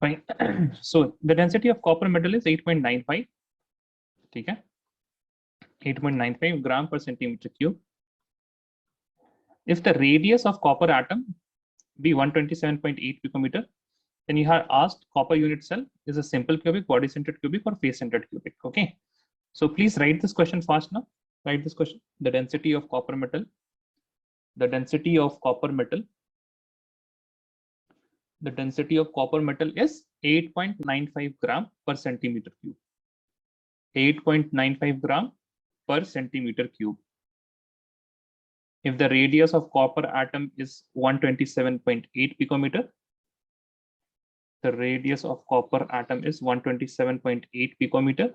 Fine. So the density of copper metal is 8.95. Okay, 8.95 gram per centimeter cube. If the radius of copper atom be 127.8 picometer, then you have asked copper unit cell is a simple cubic, body centered cubic, or face centered cubic. Okay, so please write this question fast now. Write this question. The density of copper metal. The density of copper metal. The density of copper metal is 8.95 gram per centimeter cube. 8.95 gram per centimeter cube. If the radius of copper atom is 127.8 picometer, the radius of copper atom is 127.8 picometer.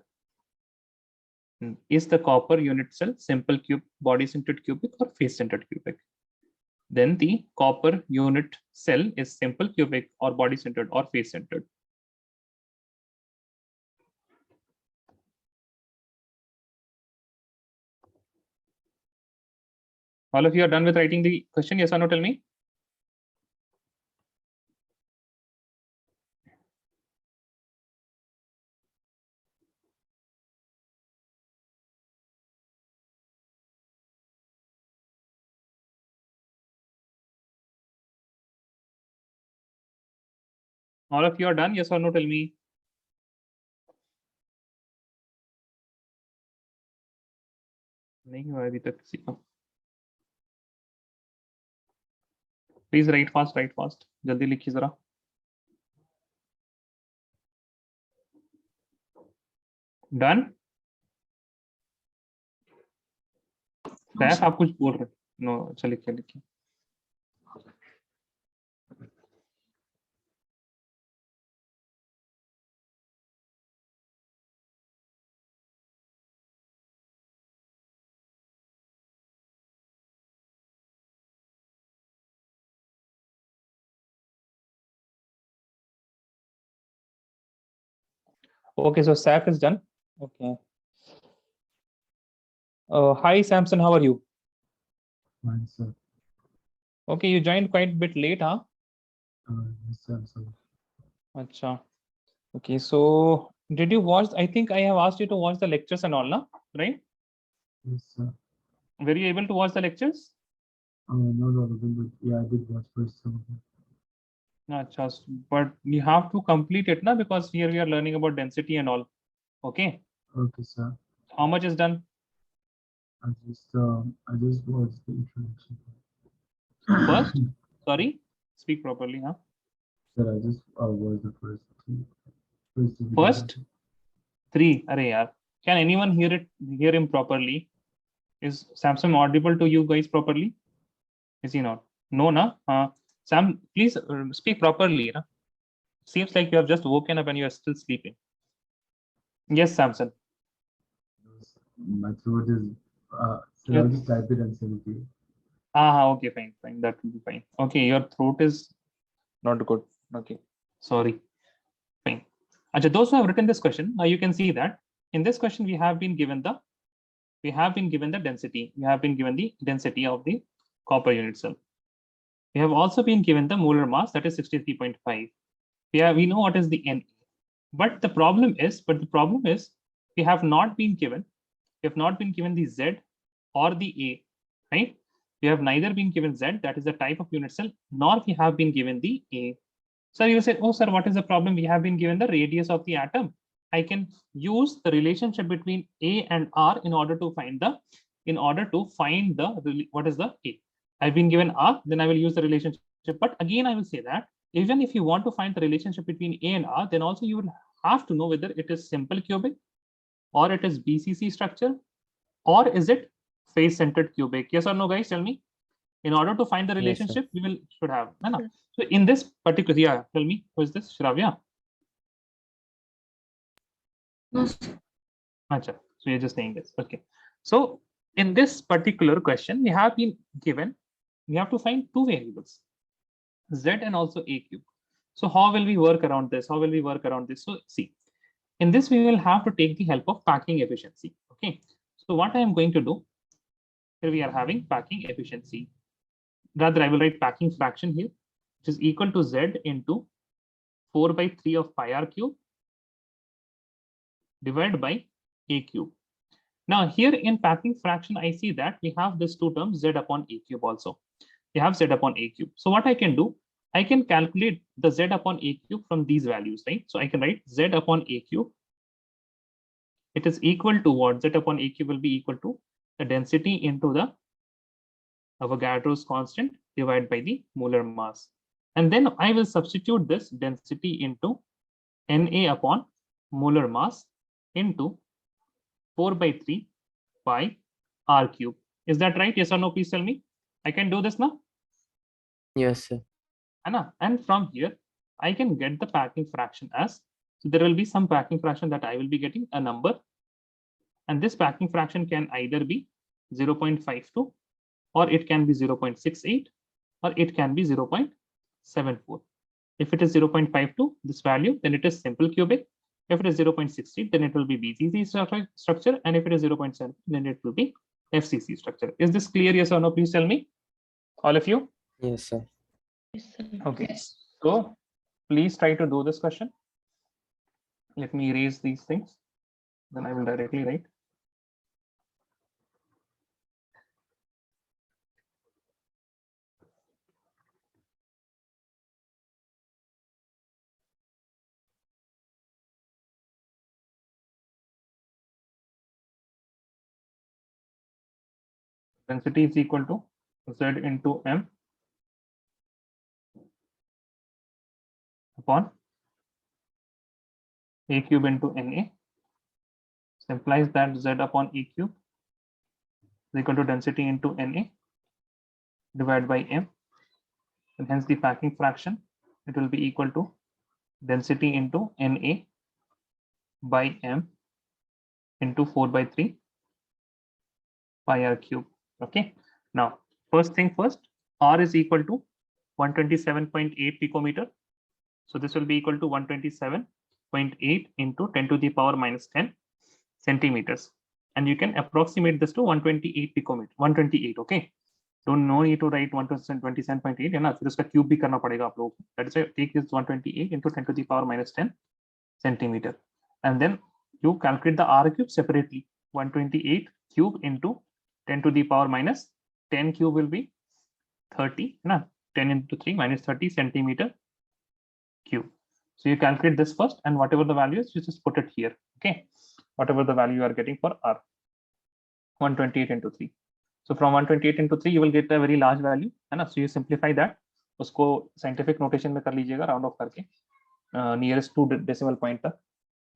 Is the copper unit cell simple cube, body centered cubic, or face centered cubic? Then the copper unit cell is simple cubic, or body centered, or face centered. All of you are done with writing the question? Yes or no? Tell me. All of you are done? Yes or no? Tell me. नहीं हुआ अभी तक किसी का. Please write fast, write fast. जल्दी लिखिए जरा. Done? Saif आप कुछ बोल रहे? No, अच्छा लिखिए लिखिए. Okay, so SAF is done. Okay. Hi, Samson. How are you? Fine, sir. Okay, you joined quite a bit late, huh? Yes, sir. Acha. Okay, so did you watch? I think I have asked you to watch the lectures and all, na? Right? Yes, sir. Were you able to watch the lectures? No, but yeah, I did watch first some of them. Acha, but you have to complete it, na? Because here we are learning about density and all. Okay. Okay, sir. How much is done? I just watched the introduction. First, sorry, speak properly, huh? Sir, I just watched the first two. First three. Arey yaar. Can anyone hear him properly? Is Samson audible to you guys properly? Is he not? No, na? Sam, please speak properly. Na? Seems like you have just woken up and you are still sleeping. Yes, Samson. My throat is. Sir, I'll just type it and send it to you. Okay, fine. That will be fine. Okay, your throat is not good. Okay, sorry. Fine. Achha, those who have written this question, now you can see that in this question we have been given the density. We have been given the density of the copper unit cell. We have also been given the molar mass, that is 63.5. We know what is the Na. But the problem is we have not been given the Z or the A, right? We have neither been given Z, that is the type of unit cell, nor we have been given the A. Sir, you say, oh sir, what is the problem? We have been given the radius of the atom. I can use the relationship between A and R in order to find the what is the A. I've been given R, then I will use the relationship. But again, I will say that even if you want to find the relationship between A and R, then also you will have to know whether it is simple cubic, or it is BCC structure, or is it face centered cubic? Yes or no, guys? Tell me. In order to find the relationship, we should have. So in this particular, yeah, tell me, who is this? Shravya? Yes. Achha, so you're just saying this. Okay. So in this particular question, we have to find two variables, Z and also A cube. So how will we work around this? So see, in this, we will have to take the help of packing efficiency. Okay. So what I am going to do, here we are having packing efficiency. Rather, I will write packing fraction here, which is equal to Z into 4 by 3 of pi r cube divided by a cube. Now here in packing fraction, I see that we have this two terms z upon a cube also. We have z upon a cube. So what I can do, I can calculate the z upon a cube from these values, right? So I can write z upon a cube. It is equal to what? Z upon a cube will be equal to the density into the Avogadro's constant divided by the molar mass. And then I will substitute this density into Na upon molar mass into 4 by 3 pi r cube. Is that right? Yes or no? Please tell me. I can do this now? Yes, sir. And from here, I can get the packing fraction as, so there will be some packing fraction that I will be getting a number. And this packing fraction can either be 0.52, or it can be 0.68, or it can be 0.74. If it is 0.52, this value, then it is simple cubic. If it is 0.60, then it will be BCC structure. And if it is 0.7, then it will be FCC structure. Is this clear? Yes or no? Please tell me, all of you. Yes, sir. Okay, so please try to do this question. Let me erase these things. Then I will directly write. Density is equal to Z into M upon A cube into Na. This implies that Z upon A cube is equal to density into Na divided by M. And hence the packing fraction, it will be equal to density into Na by M into 4 by 3 pi r cube. Okay. Now, first thing first, R is equal to 127.8 picometer. So this will be equal to 127.8 into 10 to the power minus 10 centimeters. And you can approximate this to 128 picometer, 128. Okay. Don't no need to write 127.8. है ना, फिर उसका cube भी करना पड़ेगा आप लोगों को. That is why take this 128 into 10 to the power minus 10 centimeter. And then you calculate the R cube separately. 128 cube into 10 to the power minus 10 cube will be 30. Na? 10 into 3 minus 30 centimeter cube. So you calculate this first, and whatever the value is, you just put it here. Okay. Whatever the value you are getting for R. 128 into 3. So from 128 into 3, you will get a very large value. So you simplify that. उसको scientific notation में कर लीजिएगा round off करके nearest 2 decimal point तक,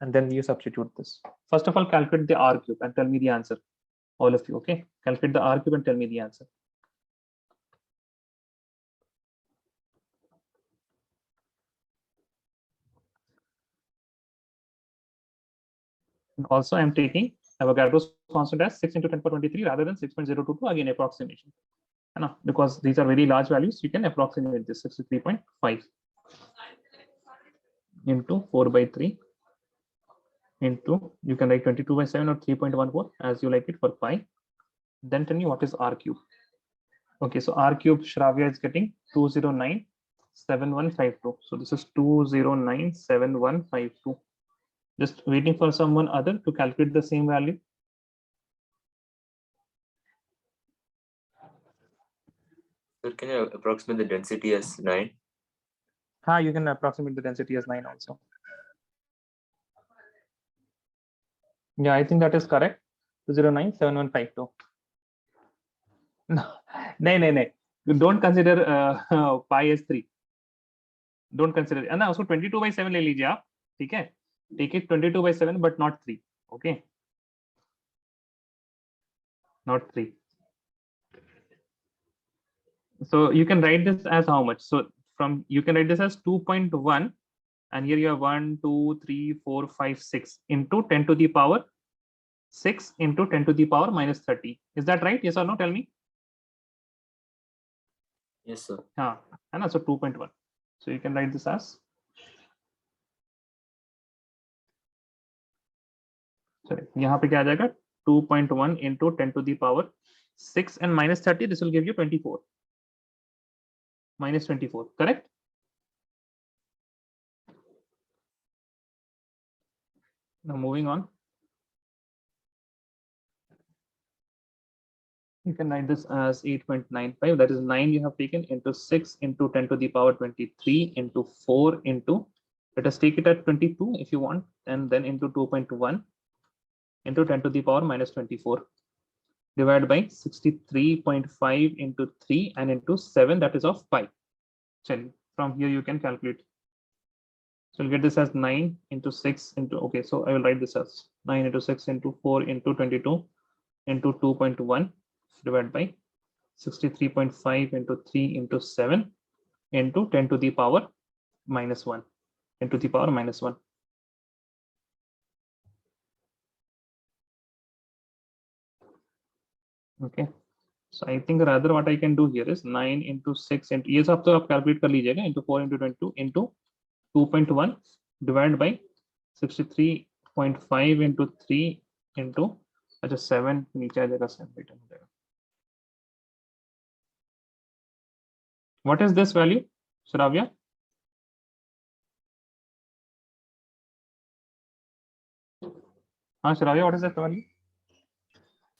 and then you substitute this. First of all, calculate the R cube and tell me the answer. All of you, okay? Calculate the R cube and tell me the answer. And also, I'm taking Avogadro's constant as 6 into 10 power 23 rather than 6.022, again approximation. Because these are very large values, you can approximate this 63.5 into 4 by 3 into, you can write 22 by 7 or 3.14 as you like it for pi. Then tell me what is R cube. Okay, so R cube Shravya is getting 2097152. So this is 2097152. Just waiting for someone other to calculate the same value. So can you approximate the density as 9? You can approximate the density as 9 also. Yeah, I think that is correct. 2097152. No. You don't consider pi as 3. Don't consider. And also 22 by 7 ले लीजिए आप, ठीक है? Take it 22 by 7, but not 3. Okay. Not 3. So you can write this as how much? So from, you can write this as 2.1, and here you have 1, 2, 3, 4, 5, 6 into 10 to the power 6 into 10 to the power minus 30. Is that right? Yes or no? Tell me. Yes, sir. And also 2.1. So you can write this as, sorry, यहाँ पे क्या आ जाएगा? 2.1 into 10 to the power 6 and minus 30. This will give you 24. Minus 24, correct? Now moving on. You can write this as 8.95. That is 9 you have taken into 6 into 10 to the power 23 into 4 into, let us take it at 22 if you want, and then into 2.1 into 10 to the power minus 24 divided by 63.5 into 3 and into 7, that is of pi. So from here you can calculate. So you'll get this as 9 into 6 into, okay, so I will write this as 9 into 6 into 4 into 22 into 2.1 divided by 63.5 into 3 into 7 into 10 to the power minus 1 into the power minus 1. Okay, so I think rather what I can do here is 9 into 6 into, ये सब तो आप calculate कर लीजिएगा, into 4 into 22 into 2.1 divided by 63.5 into 3 into, अच्छा 7 नीचे आ जाएगा 7 return हो जाएगा. What is this value, Shravya? Shravya, what is that value?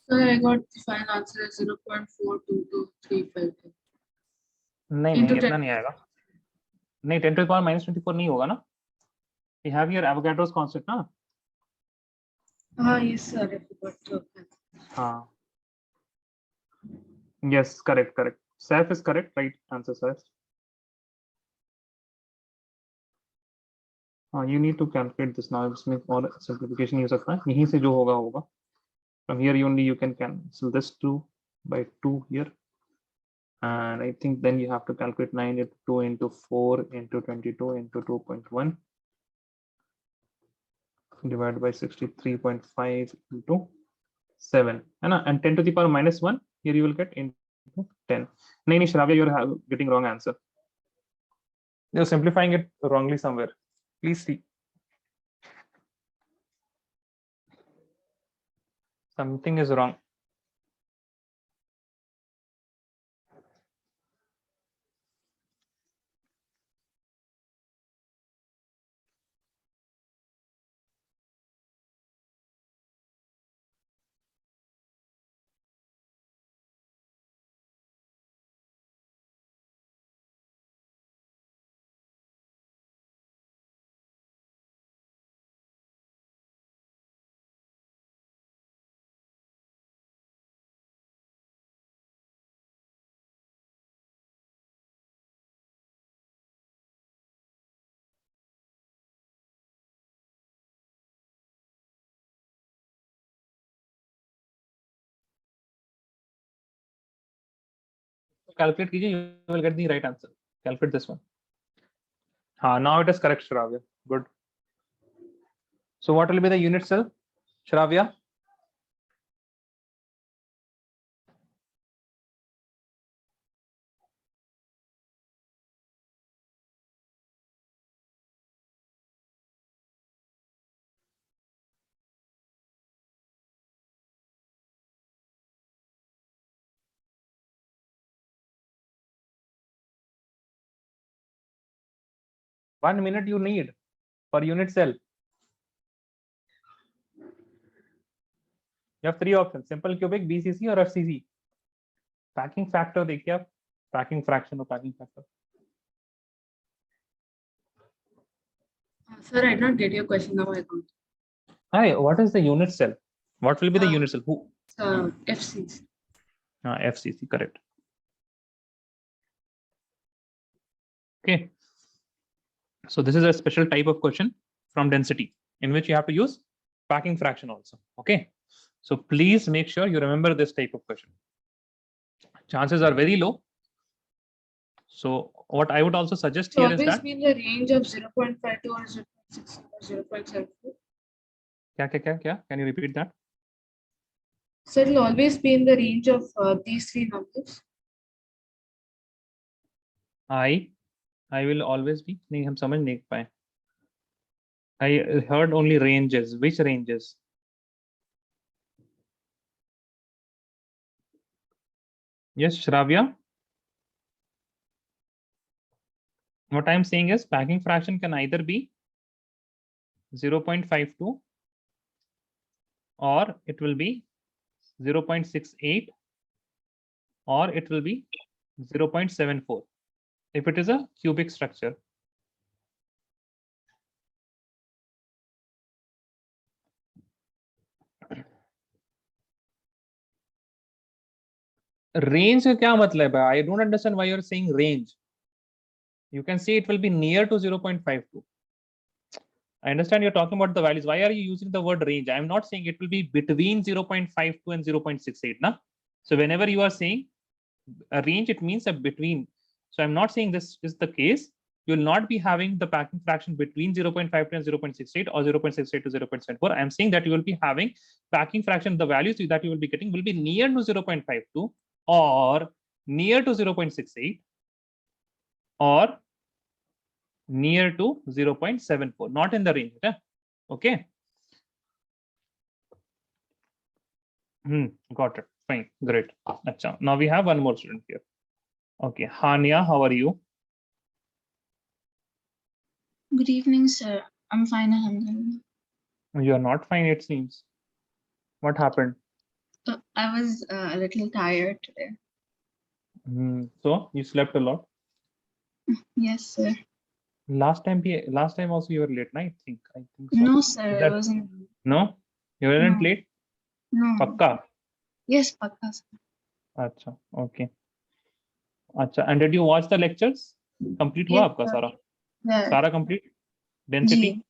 Sir, I got the final answer as 0.42235. नहीं Into नहीं 10. इतना नहीं आएगा. नहीं 10 to the power minus 24 नहीं होगा ना. You have your Avogadro's constant ना. Yes, sir. I forgot to. हाँ. Yes, correct. Saf is correct. Right answer, Saf. You need to calculate this now. इसमें और simplification नहीं हो सकता. यहीं से जो होगा होगा. From here only you can cancel this 2 by 2 here. And I think then you have to calculate 9 into 2 into 4 into 22 into 2.1 divided by 63.5 into 7. And 10 to the power minus 1, here you will get into 10. No, Shravya, you're getting wrong answer. You're simplifying it wrongly somewhere. Please see. Something is wrong. Calculate कीजिए, you will get the right answer. Calculate this one. Now it is correct, Shravya. Good. So what will be the unit cell, Shravya? One minute you need per unit cell. You have three options: simple cubic, BCC, or FCC. Packing factor देखिए आप, packing fraction or packing factor. Sir, I did not get your question now. I got. Hi, what is the unit cell? What will be the unit cell? Who? FCs. FCC, correct. Okay. So this is a special type of question from density in which you have to use packing fraction also. Okay. So please make sure you remember this type of question. Chances are very low. So what I would also suggest here is always that. Be in the range of 0.52 or 0.6 or 0.74. Kya? Can you repeat that? So it will always be in the range of these three numbers. I will always be. नहीं हम समझ नहीं पाए. I heard only ranges. Which ranges? Yes, Shravya. What I'm saying is packing fraction can either be 0.52 or it will be 0.68, or it will be 0.74 if it is a cubic structure. Range का क्या मतलब है? I don't understand why you're saying range. You can see it will be near to 0.52. I understand you're talking about the values. Why are you using the word range? I'm not saying it will be between 0.52 and 0.68. Na? So whenever you are saying a range, it means a between. So I'm not saying this is the case. You will not be having the packing fraction between 0.52 and 0.68 or 0.68 to 0.74. I'm saying that you will be having packing fraction, the values that you will be getting will be near to 0.52 or near to 0.68 or near to 0.74, not in the range. Okay. Got it. Fine. Great. Achha. Now we have one more student here. Okay. Hania, how are you? Good evening, sir. I'm fine, alhamdulillah. You are not fine, it seems. What happened? I was a little tired today. So you slept a lot. Yes, sir. Last time also you were late, I think so. No, sir. It wasn't. No, you weren't No. late. No. Pakka. Yes, pakka, sir. Acha. Okay. Acha. And did you watch the lectures? Complete Yes, हुआ आपका sir. सारा? Yeah. सारा complete? Density?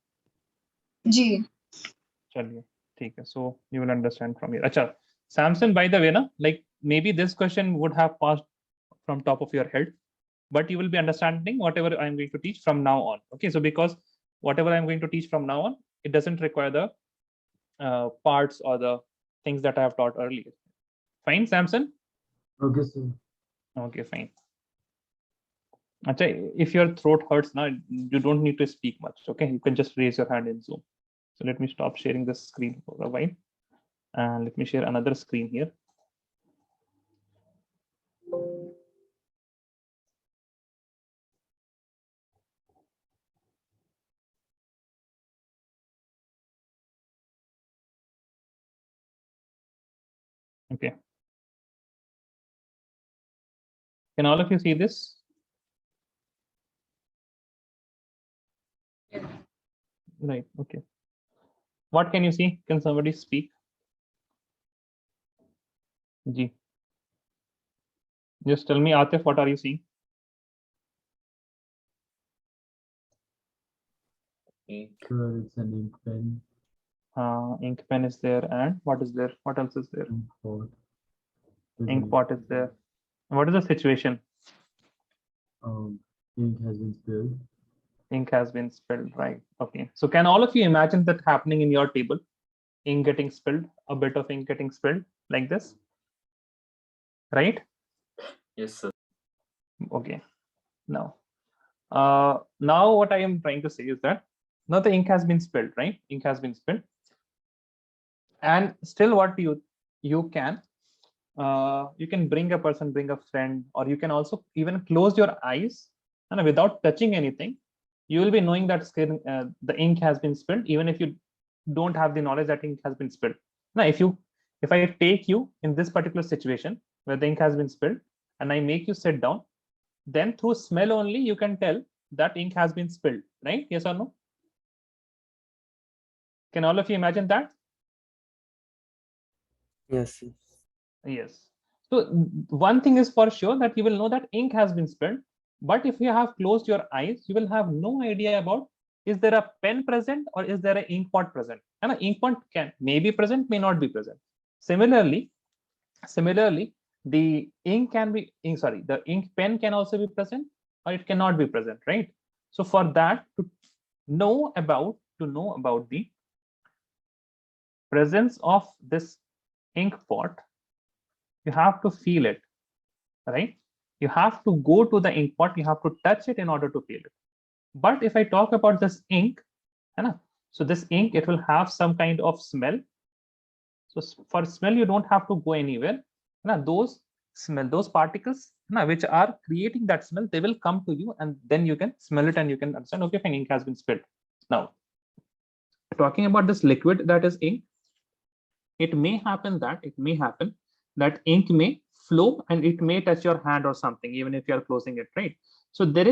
Ji. चलिए, ठीक है. So you will understand from here. Acha. Samson, by the way, na, like maybe this question would have passed from top of your head, but you will be understanding whatever I'm going to teach from now on. Okay, so because whatever I'm going to teach from now on, it doesn't require the parts or the things that I have taught earlier. Fine, Samson? Okay, sir. Okay, fine. Achha, if your throat hurts now, you don't need to speak much. Okay, you can just raise your hand in Zoom. So let me stop sharing this screen for a while, and let me share another screen here. Okay. Can all of you see this? Yeah. Right. Okay. What can you see? Can somebody speak? Ji. Just tell me, Atif, what are you seeing? Sir, it's an ink pen. Ink pen is there, and what is there? What else is there? Ink pot. Ink pot is there. What is the situation? Ink has been spilled. Ink has been spilled, right? Okay. So can all of you imagine that happening in your table? Ink getting spilled, a bit of ink getting spilled like this, right? Yes, sir. Okay. Now what I am trying to say is that now the ink has been spilled, right? Ink has been spilled, and still what you can bring a person, bring a friend, or you can also even close your eyes and without touching anything, you will be knowing that the ink has been spilled, even if you don't have the knowledge that ink has been spilled. Now, if I take you in this particular situation where the ink has been spilled and I make you sit down, then through smell only you can tell that ink has been spilled, right? Yes or no? Can all of you imagine that? Yes, sir. Yes. So one thing is for sure, that you will know that ink has been spilled, but if you have closed your eyes, you will have no idea about, is there a pen present or is there an ink pot present? And an ink pot may be present, may not be present. Similarly, the ink pen can also be present or it cannot be present, right? So for that, to know about the presence of this ink pot, you have to feel it, right? You have to go to the ink pot, you have to touch it in order to feel it. But if I talk about this ink, so this ink, it will have some kind of smell. So for smell, you don't have to go anywhere. Those particles which are creating that smell, they will come to you, and then you can smell it and you can understand, okay, fine, ink has been spilled. Now, talking about this liquid that is ink, it may happen that ink may flow and it may touch your hand or something, even if you are closing it, right? So there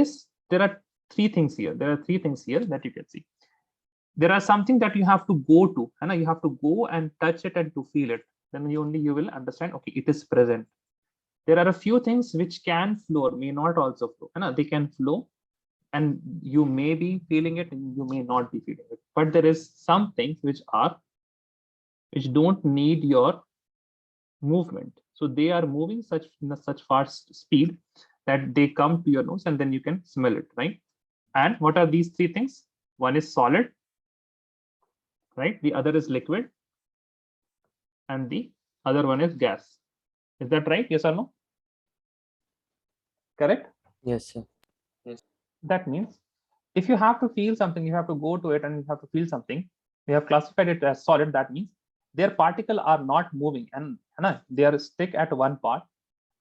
are three things here. There are three things here that you can see. There are something that you have to go to, and you have to go and touch it and to feel it. Then you will understand, okay, it is present. There are a few things which can flow or may not also flow. They can flow and you may be feeling it and you may not be feeling it. But there is some things which don't need your movement. So they are moving in such fast speed that they come to your nose and then you can smell it, right? And what are these three things? One is solid, right? The other is liquid, and the other one is gas. Is that right? Yes or no? Correct? Yes, sir. That means if you have to feel something, you have to go to it and you have to feel something. We have classified it as solid. That means their particles are not moving and they are stick at one part.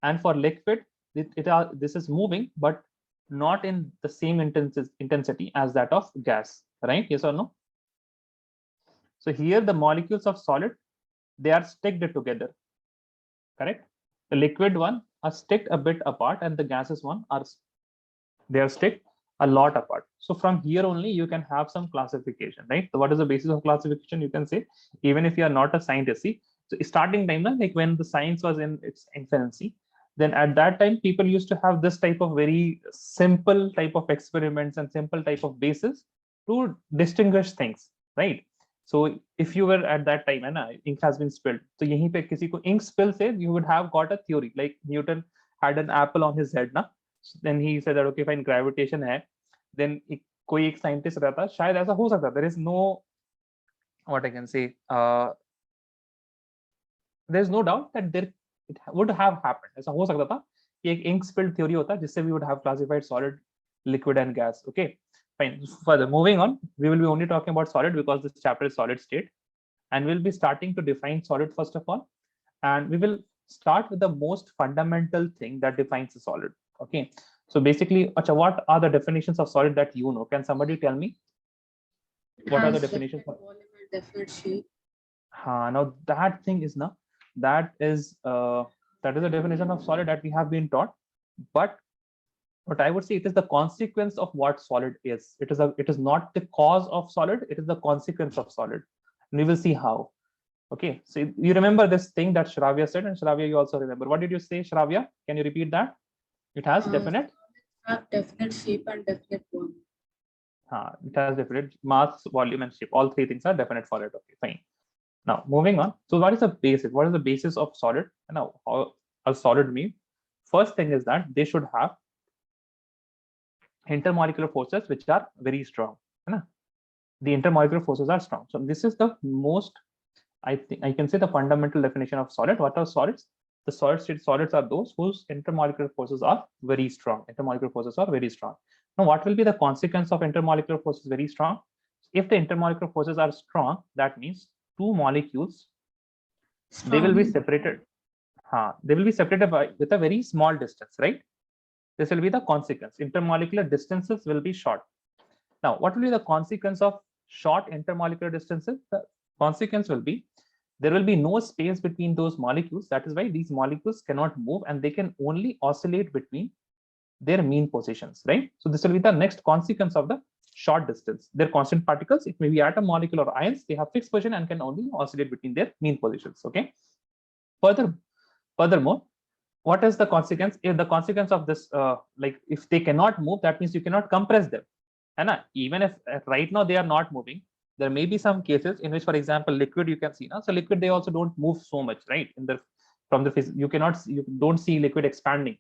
And for liquid, this is moving, but not in the same intensity as that of gas, right? Yes or no? So here the molecules of solid, they are sticked together, correct? The liquid one are sticked a bit apart and the gases one they are sticked a lot apart. So from here only you can have some classification, right? So what is the basis of classification? You can say, even if you are not a scientist, see, so starting time, like when the science was in its infancy, then at that time people used to have this type of very simple type of experiments and simple type of basis to distinguish things, right? So if you were at that time and ink has been spilled, so yahi pe kisi ko ink spill se you would have got a theory, like Newton had an apple on his head, then he said that okay, fine, gravitation hai, then koi ek scientist rehta, shayad aisa ho sakta. There is no, what I can say, there is no doubt that it would have happened. Aisa ho sakta tha ki ek ink spilled theory hota jisse we would have classified solid, liquid and gas. Okay, fine. Further moving on, we will be only talking about solid because this chapter is solid state, and we'll be starting to define solid first of all, and we will start with the most fundamental thing that defines a solid. Okay, so basically, what are the definitions of solid that you know? Can somebody tell me? What are the definitions? Definite shape. Now that thing is that is a definition of solid that we have been taught, but what I would say, it is the consequence of what solid is. It is not the cause of solid, it is the consequence of solid. And we will see how. Okay, so you remember this thing that Shravya said, and Shravya, you also remember. What did you say, Shravya? Can you repeat that? It has definite? Have definite shape and definite volume. It has definite mass, volume, and shape. All three things are definite for it. Okay, fine. Now, moving on. So what is the basis? What is the basis of solid? Now, how a solid means? First thing is that they should have intermolecular forces which are very strong. The intermolecular forces are strong. So this is the most, I think I can say, the fundamental definition of solid. What are solids? The solid state solids are those whose intermolecular forces are very strong. Intermolecular forces are very strong. Now, what will be the consequence of intermolecular forces very strong? If the intermolecular forces are strong, that means two molecules, they will be separated. They will be separated with a very small distance, right? This will be the consequence. Intermolecular distances will be short. Now, what will be the consequence of short intermolecular distances? The consequence will be there will be no space between those molecules. That is why these molecules cannot move and they can only oscillate between their mean positions, right? So this will be the next consequence of the short distance. They're constant particles. It may be atom, molecule, or ions. They have fixed position and can only oscillate between their mean positions. Okay. Furthermore, what is the consequence? If the consequence of this, like if they cannot move, that means you cannot compress them. And even if right now they are not moving, there may be some cases in which, for example, liquid, you can see now. So liquid, they also don't move so much, right? From the you don't see liquid expanding,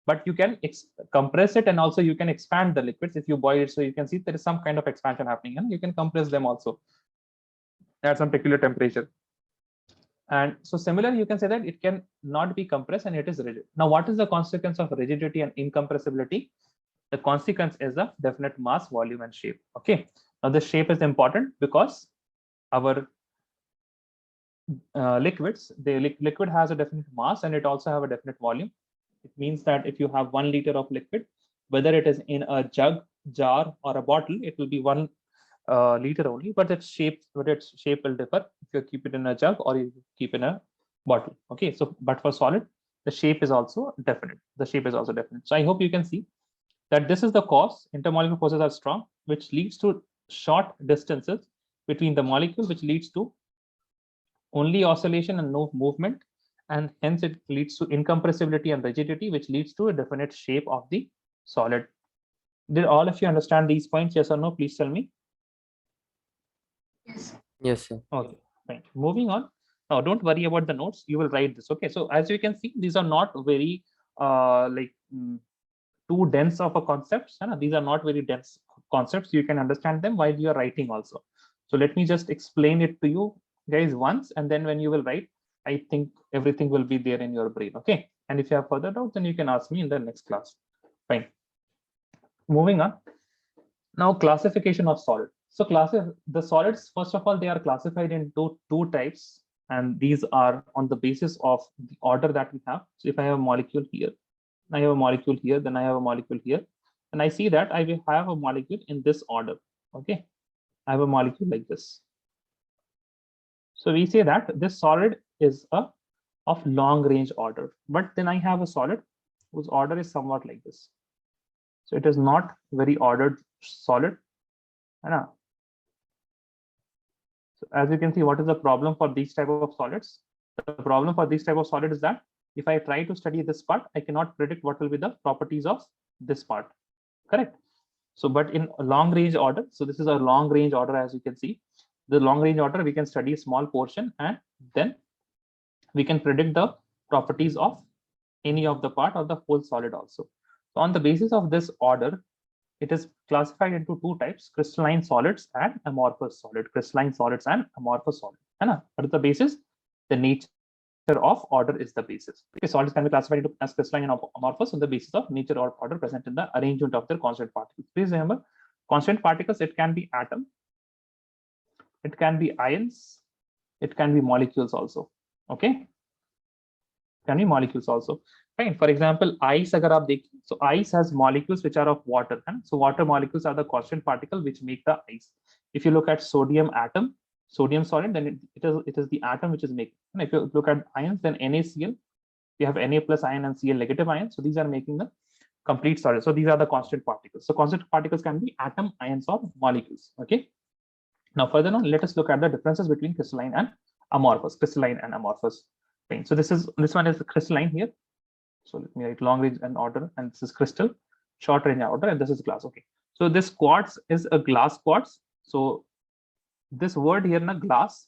but you can compress it, and also you can expand the liquids if you boil it. So you can see there is some kind of expansion happening, and you can compress them also at some peculiar temperature. And so similar, you can say that it can not be compressed and it is rigid. Now, what is the consequence of rigidity and incompressibility? The consequence is a definite mass, volume, and shape. Okay. Now, the shape is important because our liquids, the liquid has a definite mass and it also have a definite volume. It means that if you have 1 liter of liquid, whether it is in a jug, jar, or a bottle, it will be 1 liter only, but its shape will differ if you keep it in a jug or you keep in a bottle. Okay, so but for solid, the shape is also definite. The shape is also definite. So I hope you can see that this is the cause. Intermolecular forces are strong, which leads to short distances between the molecule, which leads to only oscillation and no movement, and hence it leads to incompressibility and rigidity, which leads to a definite shape of the solid. Did all of you understand these points? Yes or no? Please tell me. Yes. Yes, sir. Okay, fine. Moving on. Now, don't worry about the notes. You will write this. Okay. So as you can see, these are not very too dense of a concepts. These are not very dense concepts. You can understand them while you are writing also. So let me just explain it to you guys once, and then when you will write, I think everything will be there in your brain. Okay. And if you have further doubts, then you can ask me in the next class. Fine. Moving on. Now, classification of solid. So the solids, first of all, they are classified into two types, and these are on the basis of the order that we have. So if I have a molecule here, I have a molecule here, then I have a molecule here, and I see that I will have a molecule in this order. Okay, I have a molecule like this. So we say that this solid is of long range order, but then I have a solid whose order is somewhat like this. So it is not very ordered solid. So as you can see, what is the problem for these type of solids? The problem for this type of solid is that if I try to study this part, I cannot predict what will be the properties of this part. Correct. So, but in a long range order, so this is a long range order, as you can see, the long range order, we can study a small portion and then we can predict the properties of any of the part or the whole solid also. So on the basis of this order, it is classified into two types: crystalline solids and amorphous solid. Crystalline solids and amorphous solid. What is the basis? The nature of order is the basis. Okay, solids can be classified into as crystalline and amorphous on the basis of nature or order present in the arrangement of their constant particles. Please remember, constant particles, it can be atom, it can be ions, it can be molecules also. Okay, can be molecules also. Fine. For example, ice, agar aap dekhiye, so ice has molecules which are of water. So water molecules are the constant particle which make the ice. If you look at sodium atom, sodium solid, then it is the atom which is making. And if you look at ions, then NaCl, you have Na plus ion and Cl negative ion. So these are making the complete solid. So these are the constant particles. So constant particles can be atom, ions, or molecules. Okay. Now further on, let us look at the differences between crystalline and amorphous. Crystalline and amorphous. Fine. So this one is the crystalline here. So let me write long range and order, and this is crystal, short range order, and this is glass. Okay. So this quartz is a glass quartz. So this word here, na glass,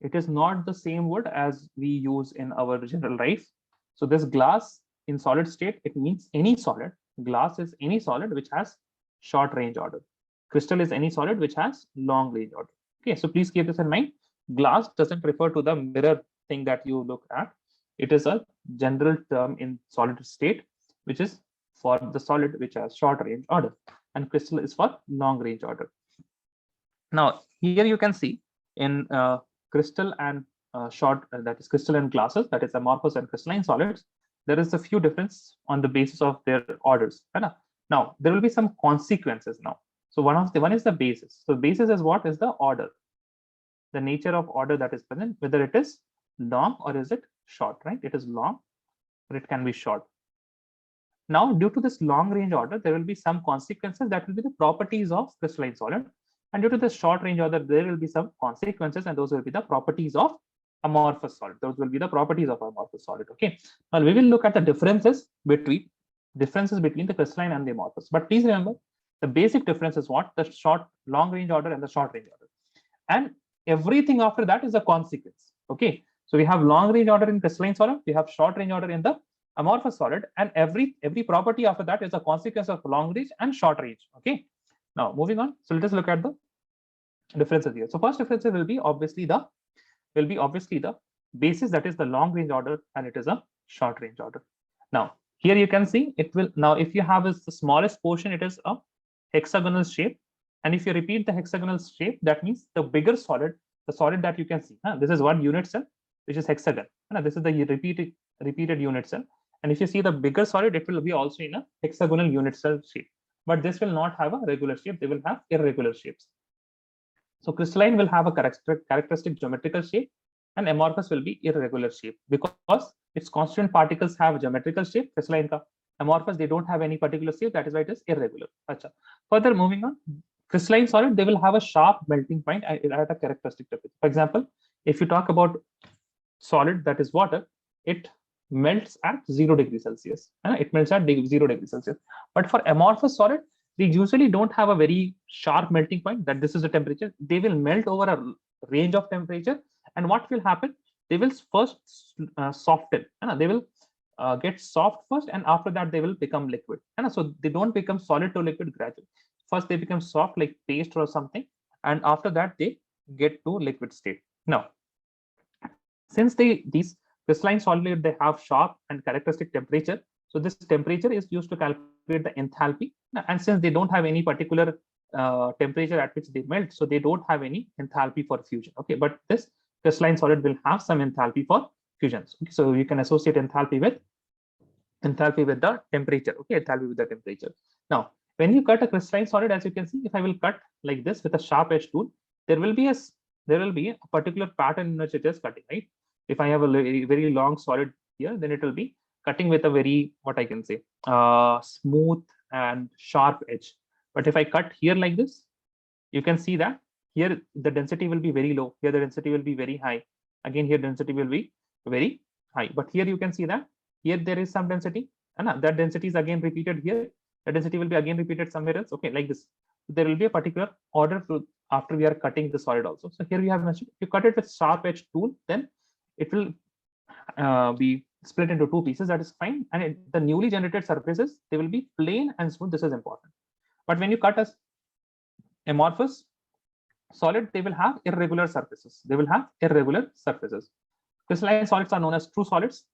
it is not the same word as we use in our general life. So this glass in solid state, it means any solid. Glass is any solid which has short range order. Crystal is any solid which has long range order. Okay. So please keep this in mind. Glass doesn't refer to the mirror thing that you look at. It is a general term in solid state, which is for the solid which has short range order, and crystal is for long range order. Now here you can see in crystal and that is crystal and glasses, that is amorphous and crystalline solids, there is a few difference on the basis of their orders. Now there will be some consequences now. So one is the basis. So basis is what is the order, the nature of order that is present, whether it is long or is it short, right? It is long, but it can be short. Now, due to this long range order, there will be some consequences that will be the properties of crystalline solid. And due to the short range order, there will be some consequences, and those will be the properties of amorphous solid. Those will be the properties of amorphous solid. Okay. Now we will look at the differences between the crystalline and the amorphous. But please remember, the basic difference is what? The long range order and the short range order. And everything after that is a consequence. Okay. So we have long range order in crystalline solid, we have short range order in the amorphous solid, and every property after that is a consequence of long range and short range. Okay. Now moving on. So let us look at the differences here. So first difference will be obviously the basis, that is the long range order, and it is a short range order. Now here you can see it will, now if you have the smallest portion, it is a hexagonal shape, and if you repeat the hexagonal shape, that means the bigger solid, the solid that you can see, this is one unit cell which is hexagon, this is the repeated unit cell, and if you see the bigger solid, it will be also in a hexagonal unit cell shape. but this will not have a regular shape. They will have irregular shapes. So crystalline will have a characteristic geometrical shape, and amorphous will be irregular shape because its constituent particles have geometrical shape. Crystalline ka amorphous, they don't have any particular shape. That is why it is irregular. Achha. Further, moving on, crystalline solid, they will have a sharp melting point at a characteristic temperature. For example, if you talk about solid, that is water, it melts at 0 degrees Celsius. It melts at 0 degrees Celsius. But for amorphous solid, they usually don't have a very sharp melting point, that this is the temperature. They will melt over a range of temperature. And what will happen? They will first soften. They will get soft first, and after that they will become liquid. So they don't become solid to liquid gradually. First they become soft like paste or something, and after that they get to liquid state. Now, since these crystalline solid, they have sharp and characteristic temperature, so this temperature is used to calculate the enthalpy. And since they don't have any particular temperature at which they melt, so they don't have any enthalpy for fusion. Okay, but this crystalline solid will have some enthalpy for fusions. Okay, so you can associate enthalpy with the temperature. Okay, enthalpy with the temperature. Now, when you cut a crystalline solid, as you can see, if I will cut like this with a sharp edge tool, there will be a particular pattern in which it is cutting, right? If I have a very long solid here, then it will be cutting with a very, what I can say, smooth and sharp edge. But if I cut here like this, you can see that here the density will be very low. Here the density will be very high. Again, here density will be very high. But here you can see that here there is some density, and that density is again repeated here. The density will be again repeated somewhere else. Okay, like this. There will be a particular order after we are cutting the solid also. So here we have mentioned, if you cut it with sharp edge tool, then it will be split into two pieces. That is fine. And the newly generated surfaces, they will be plain and smooth. This is important. But when you cut as amorphous solid, they will have irregular surfaces. Crystalline solids are known as true solids,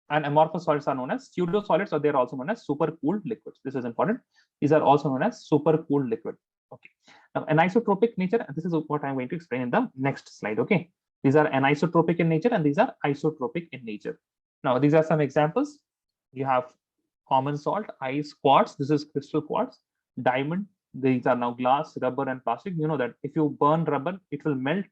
and amorphous solids are known as pseudo solids, or they are also known as supercooled liquids. This is important. These are also known as supercooled liquid. Okay. Now, anisotropic nature, this is what I'm going to explain in the next slide. Okay. These are anisotropic in nature, and these are isotropic in nature. Now, these are some examples. You have common salt, ice, quartz. This is crystal quartz, diamond. These are now glass, rubber, and plastic. You know that if you burn rubber, it will melt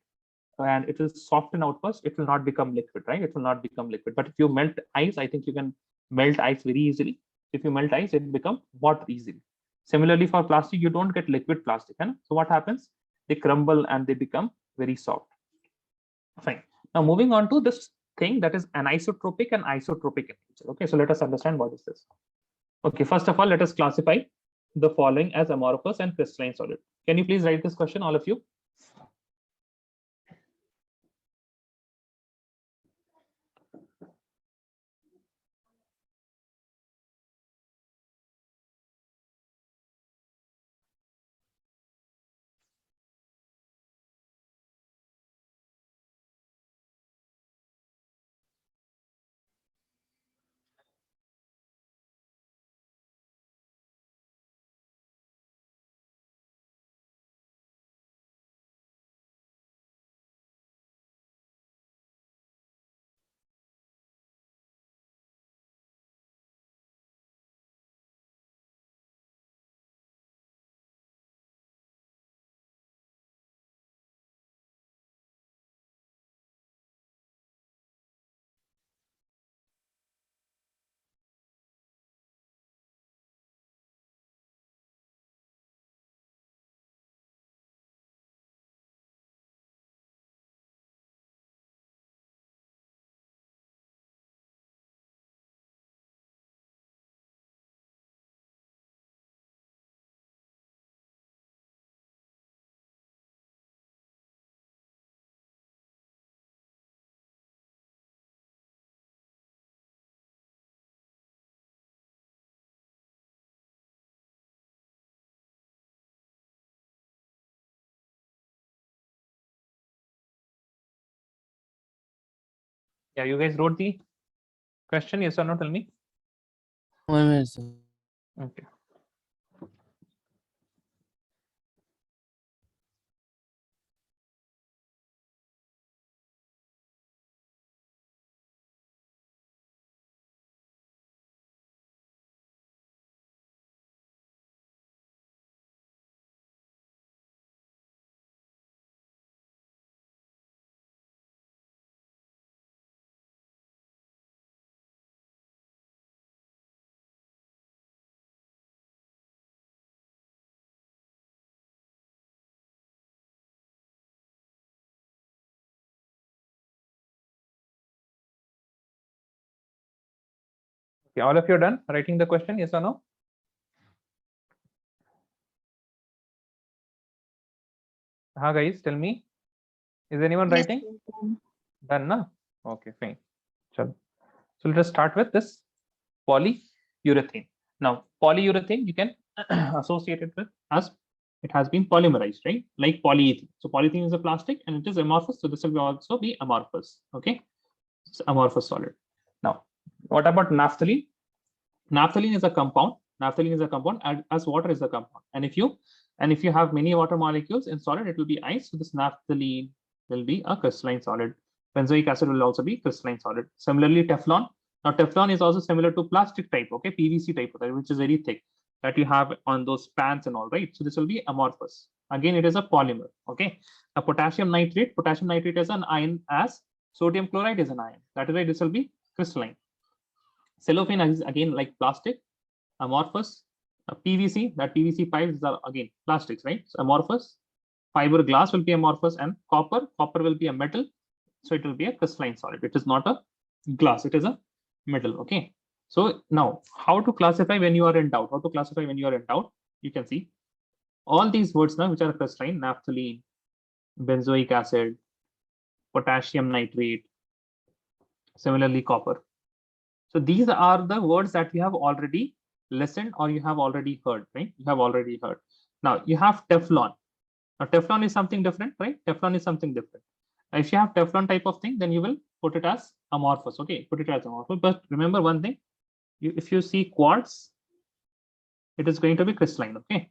and it will soften out first. It will not become liquid, right? It will not become liquid. But if you melt ice, I think you can melt ice very easily. If you melt ice, it becomes water easily. Similarly, for plastic, you don't get liquid plastic. So what happens? They crumble and they become very soft. Fine. Now moving on to this thing that is anisotropic and isotropic in nature. Okay, so let us understand what is this. Okay, first of all, let us classify the following as amorphous and crystalline solid. Can you please write this question, all of you? Yeah, you guys wrote the question, yes or no? Tell me. 1 minute, sir. Okay. Okay, all of you are done writing the question, yes or no? Guys, tell me. Is anyone Yes, writing? sir. Done, na? Okay, fine. Chalo. So let us start with this polyurethane. Now, polyurethane you can associate it with as it has been polymerized, right? Like polyethylene. So polyethylene is a plastic and it is amorphous. So this will also be amorphous. Okay, it's amorphous solid. Now, what about naphthalene? Naphthalene is a compound. Naphthalene is a compound as water is a compound. And if you have many water molecules in solid, it will be ice. So this naphthalene will be a crystalline solid. Benzoic acid will also be crystalline solid. Similarly, Teflon. Now, Teflon is also similar to plastic type, okay, PVC type, which is very thick that you have on those pans and all, right? So this will be amorphous. Again, it is a polymer, okay? A potassium nitrate is an ion as sodium chloride is an ion. That is why this will be crystalline. Cellophane is again like plastic, amorphous. PVC, that PVC pipes are again plastics, right? So amorphous. Fiberglass will be amorphous, and copper will be a metal. So it will be a crystalline solid. It is not a glass, it is a metal. Okay. So now, how to classify when you are in doubt? You can see all these words now, which are crystalline: naphthalene, benzoic acid, potassium nitrate, similarly copper. So these are the words that you have already listened or you have already heard, right? You have already heard. Now you have Teflon. Now Teflon is something different, right? Teflon is something different. If you have Teflon type of thing, then you will put it as amorphous. Okay, put it as amorphous. But remember one thing: if you see quartz, it is going to be crystalline. Okay,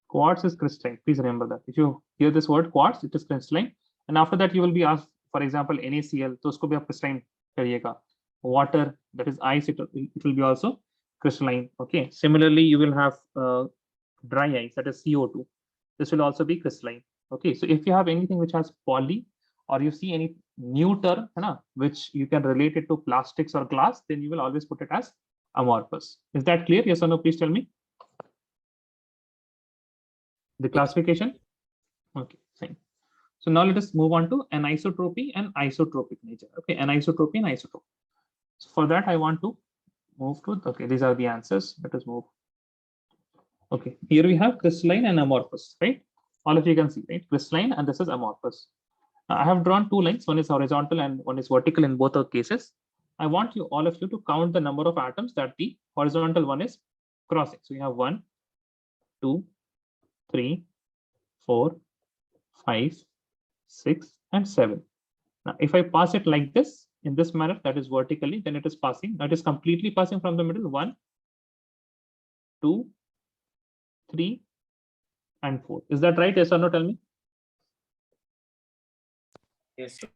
quartz is crystalline. Please remember that. If you hear this word quartz, it is crystalline. And after that, you will be asked, for example, NaCl. तो उसको भी आप crystalline करिएगा. Water, that is ice, it will be also crystalline. Okay. Similarly, you will have dry ice, that is CO2. This will also be crystalline. Okay. So if you have anything which has poly, or you see any new term which you can relate it to plastics or glass, then you will always put it as amorphous. Is that clear? Yes or no? Please tell me. The classification. Okay, fine. So now let us move on to anisotropy and isotropic nature. Okay, anisotropy and isotropy. So for that, I want to move to, okay, these are the answers. Let us move. Okay, here we have crystalline and amorphous, right? All of you can see, right? Crystalline and this is amorphous. Now, I have drawn two lines. One is horizontal and one is vertical in both the cases. I want you, all of you, to count the number of atoms that the horizontal one is crossing. So you have 1, 2, 3, 4, 5, 6, and 7. Now, if I pass it like this, in this manner, that is vertically, then it is passing. That is completely passing from the middle. 1, 2, 3, and 4. Is that right? Yes or no? Tell me. Yes, sir.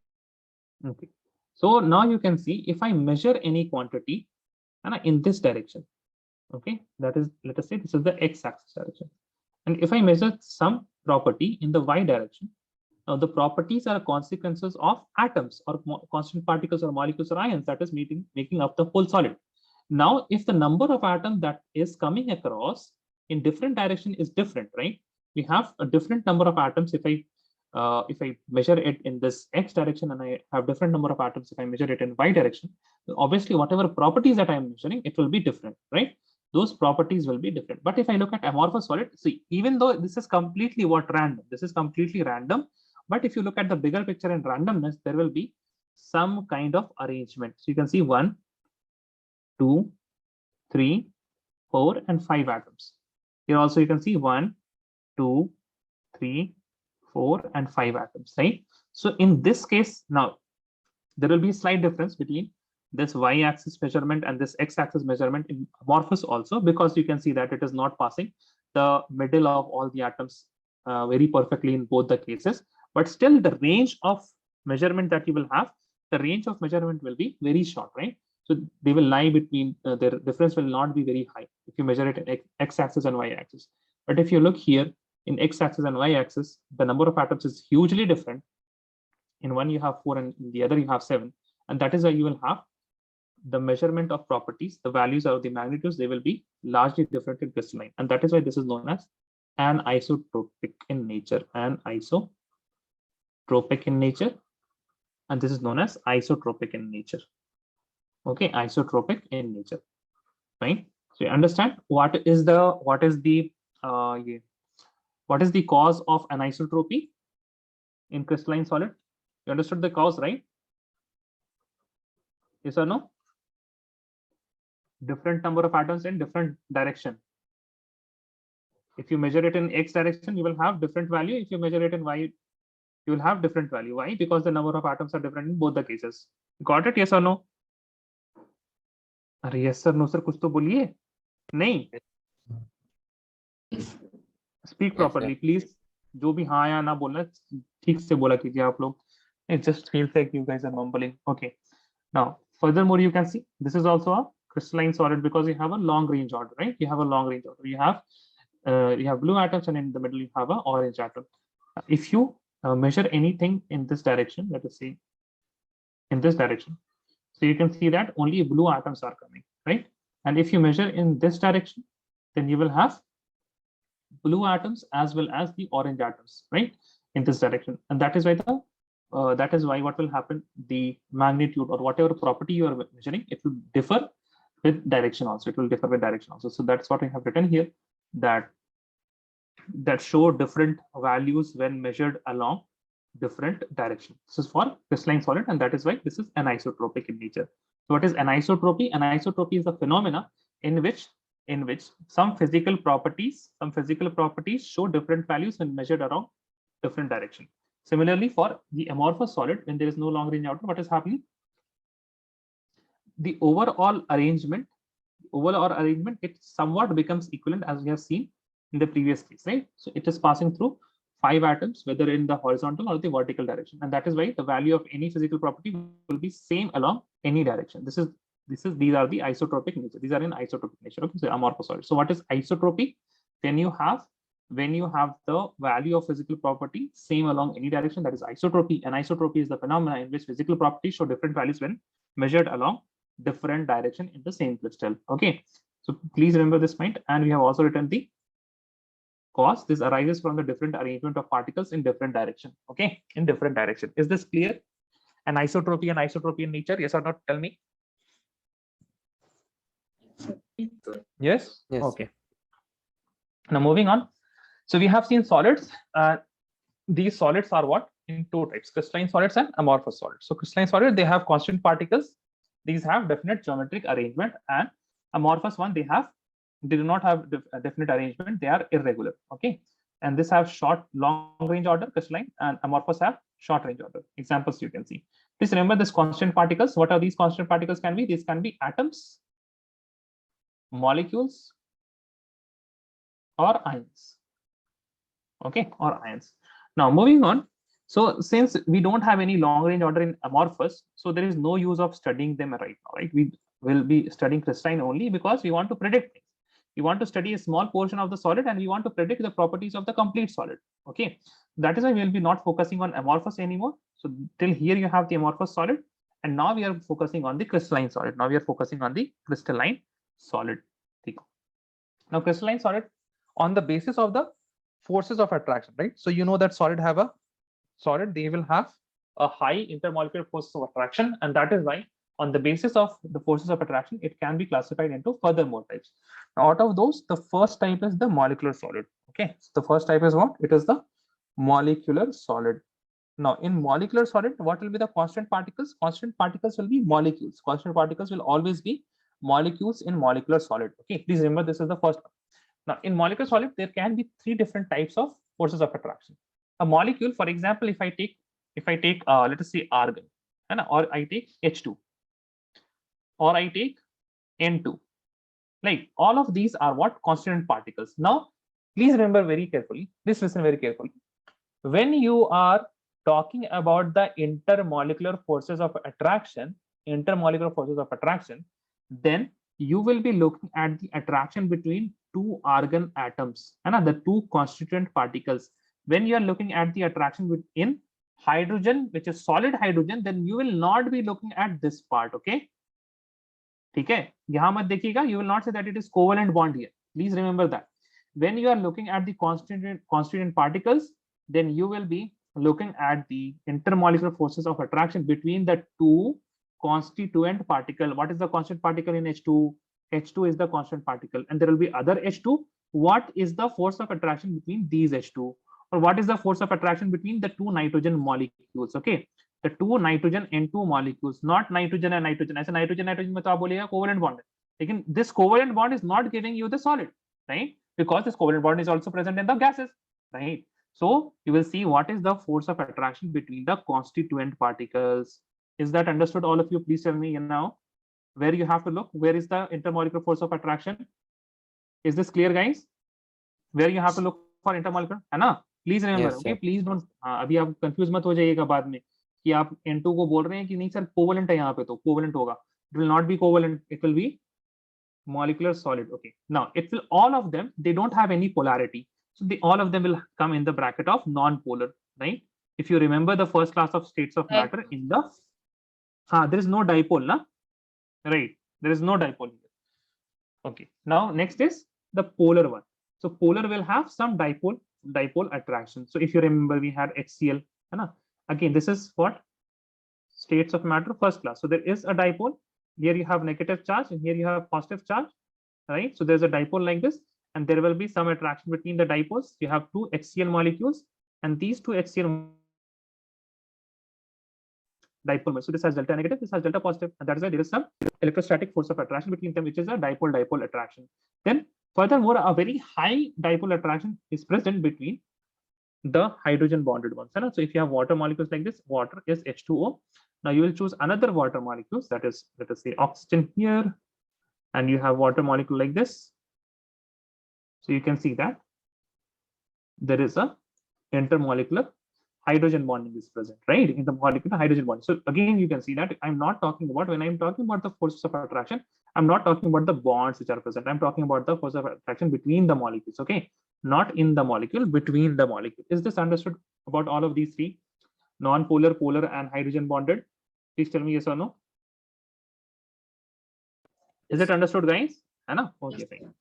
Okay. So now you can see if I measure any quantity in this direction. Okay, that is, let us say this is the x-axis direction. And if I measure some property in the y direction, now the properties are consequences of atoms or constant particles or molecules or ions that is making up the whole solid. Now, if the number of atoms that is coming across in different direction is different, right? We have a different number of atoms if I measure it in this x direction, and I have different number of atoms if I measure it in y direction. Obviously, whatever properties that I'm measuring, it will be different, right? Those properties will be different. But if I look at amorphous solid, see, even though this is completely random, this is completely random. But if you look at the bigger picture and randomness, there will be some kind of arrangement. So you can see 1, 2, 3, 4, and 5 atoms. Here also you can see 1, 2, 3, 4, and 5 atoms, right? So in this case, now there will be a slight difference between this y-axis measurement and this x-axis measurement in amorphous also, because you can see that it is not passing the middle of all the atoms very perfectly in both the cases. But still, the range of measurement that you will have, the range of measurement will be very short, right? So they will lie between, their difference will not be very high if you measure it in x-axis and y-axis. But if you look here in x-axis and y-axis, the number of atoms is hugely different. In one you have 4 and in the other you have 7. And that is why you will have the measurement of properties, the values or the magnitudes, they will be largely different in crystalline. And that is why this is known as anisotropic in nature. Anisotropic in nature. and this is known as isotropic in nature. Okay, isotropic in nature. Fine. So you understand what is the cause of anisotropy in crystalline solid? You understood the cause, right? Yes or no? Different number of atoms in different direction. If you measure it in x direction, you will have different value. If you measure it in y, you will have different value. Why? Because the number of atoms are different in both the cases. Got it? Yes or no? अरे yes sir, no sir, कुछ तो बोलिए. नहीं. Speak properly, please. जो भी हाँ या ना बोलना ठीक से बोला कीजिए आप लोग. It just feels like you guys are mumbling. Okay. Now, furthermore, you can see this is also a crystalline solid because you have a long range order, right? You have a long range order. You have blue atoms, and in the middle you have an orange atom. If you measure anything in this direction, let us say in this direction, so you can see that only blue atoms are coming, right? And if you measure in this direction, then you will have blue atoms as well as the orange atoms, right, in this direction. And that is why what will happen, the magnitude or whatever property you are measuring, it will differ with direction also. So that's what I have written here, that show different values when measured along different direction. This is for crystalline solid, and that is why this is anisotropic in nature. So what is anisotropy? Anisotropy is a phenomena in which some physical properties show different values when measured around different direction. Similarly, for the amorphous solid, when there is no long range order, what is happening? The overall arrangement, it somewhat becomes equivalent, as we have seen in the previous case, right? So it is passing through 5 atoms, whether in the horizontal or the vertical direction, and that is why the value of any physical property will be same along any direction. These are the isotropic nature. These are in isotropic nature. Okay, so amorphous solid. So what is isotropy? When you have the value of physical property same along any direction, that is isotropy. And isotropy is the phenomena in which physical properties show different values when measured along different direction in the same crystal. Okay, so please remember this point. And we have also written the cause. This arises from the different arrangement of particles in different direction. Okay, in different direction. Is this clear? Anisotropy and isotropy in nature, yes or not? Tell me. Yes. Yes. Okay. Now moving on. So we have seen solids. These solids are what? In 2 types: crystalline solids and amorphous solids. So crystalline solid, they have constant particles. These have definite geometric arrangement, and amorphous one, they do not have a definite arrangement. They are irregular. Okay, and this have long range order, crystalline, and amorphous have short range order. Examples you can see. Please remember this constant particles. What are these constant particles? Can be these can be atoms, molecules, or ions. Okay, or ions. Now moving on. So since we don't have any long range order in amorphous, so there is no use of studying them right now, right? We will be studying crystalline only because we want to predict things. We want to study a small portion of the solid, and we want to predict the properties of the complete solid. Okay, that is why we will be not focusing on amorphous anymore. So till here you have the amorphous solid, and now we are focusing on the crystalline solid. Now crystalline solid on the basis of the forces of attraction, right? So you know that they will have a high intermolecular forces of attraction, and that is why on the basis of the forces of attraction, it can be classified into further more types. Now, out of those, the first type is the molecular solid. Okay, so the first type is what? It is the molecular solid. Now, in molecular solid, what will be the constant particles? Constant particles will be molecules. Constant particles will always be molecules in molecular solid. Okay, please remember this is the first one. Now, in molecular solid, there can be 3 different types of forces of attraction. A molecule, for example, if I take let us say argon, or I take H2, or I take N2, like all of these are what? Constant particles. Now, please remember very carefully. Please listen very carefully. When you are talking about the intermolecular forces of attraction, then you will be looking at the attraction between 2 argon atoms and the 2 constituent particles. When you are looking at the attraction within hydrogen, which is solid hydrogen, then you will not be looking at this part. Okay, ठीक है, यहाँ मत देखिएगा. You will not say that it is covalent bond here. Please remember that when you are looking at the constituent particles, then you will be looking at the intermolecular forces of attraction between the two constituent particle. What is the constant particle in H2? H2 is the constant particle, and there will be other H2. What is the force of attraction between these H2? Or what is the force of attraction between the two nitrogen molecules? Okay, the two nitrogen N2 molecules, not nitrogen and nitrogen. As a nitrogen में तो आप बोलिएगा covalent bond. Again, this covalent bond is not giving you the solid, right? Because this covalent bond is also present in the gases, right? So you will see what is the force of attraction between the constituent particles. Is that understood, all of you? Please tell me now where you have to look. Where is the intermolecular force of attraction? Is this clear, guys? Where you have to look for intermolecular, है ना? Please remember, Yes, okay? sir. Please don't. अभी आप confuse मत हो जाइएगा बाद में कि आप N2 को बोल रहे हैं कि नहीं सर covalent है यहाँ पे, तो covalent होगा. It will not be covalent. It will be molecular solid. Okay. Now it will, all of them, they don't have any polarity. So all of them will come in the bracket of non-polar, right? If you remember the first class of states of matter in the, there is no dipole, na? Right? There is no dipole here. Okay. Now next is the polar one. So polar will have some dipole attraction. So if you remember, we had HCl. Na? Again, this is what states of matter first class. So there is a dipole. Here you have negative charge, and here you have positive charge, right? So there's a dipole like this, and there will be some attraction between the dipoles. You have two HCl molecules, and these two HCl dipole. So this has delta negative, this has delta positive, and that is why there is some electrostatic force of attraction between them, which is a dipole attraction. Then furthermore, a very high dipole attraction is present between the hydrogen bonded ones. So if you have water molecules like this, water is H2O. Now you will choose another water molecules, that is, let us say oxygen here, and you have water molecule like this. So you can see that there is a intermolecular hydrogen bonding is present, right? Intermolecular hydrogen bond. So again, you can see that I'm not talking about, when I'm talking about the forces of attraction, I'm not talking about the bonds which are present. I'm talking about the force of attraction between the molecules, okay? Not in the molecule, between the molecule. Is this understood about all of these three? Non-polar, polar, and hydrogen bonded? Please tell me yes or no. Is it understood, guys? Anna? Okay, fine.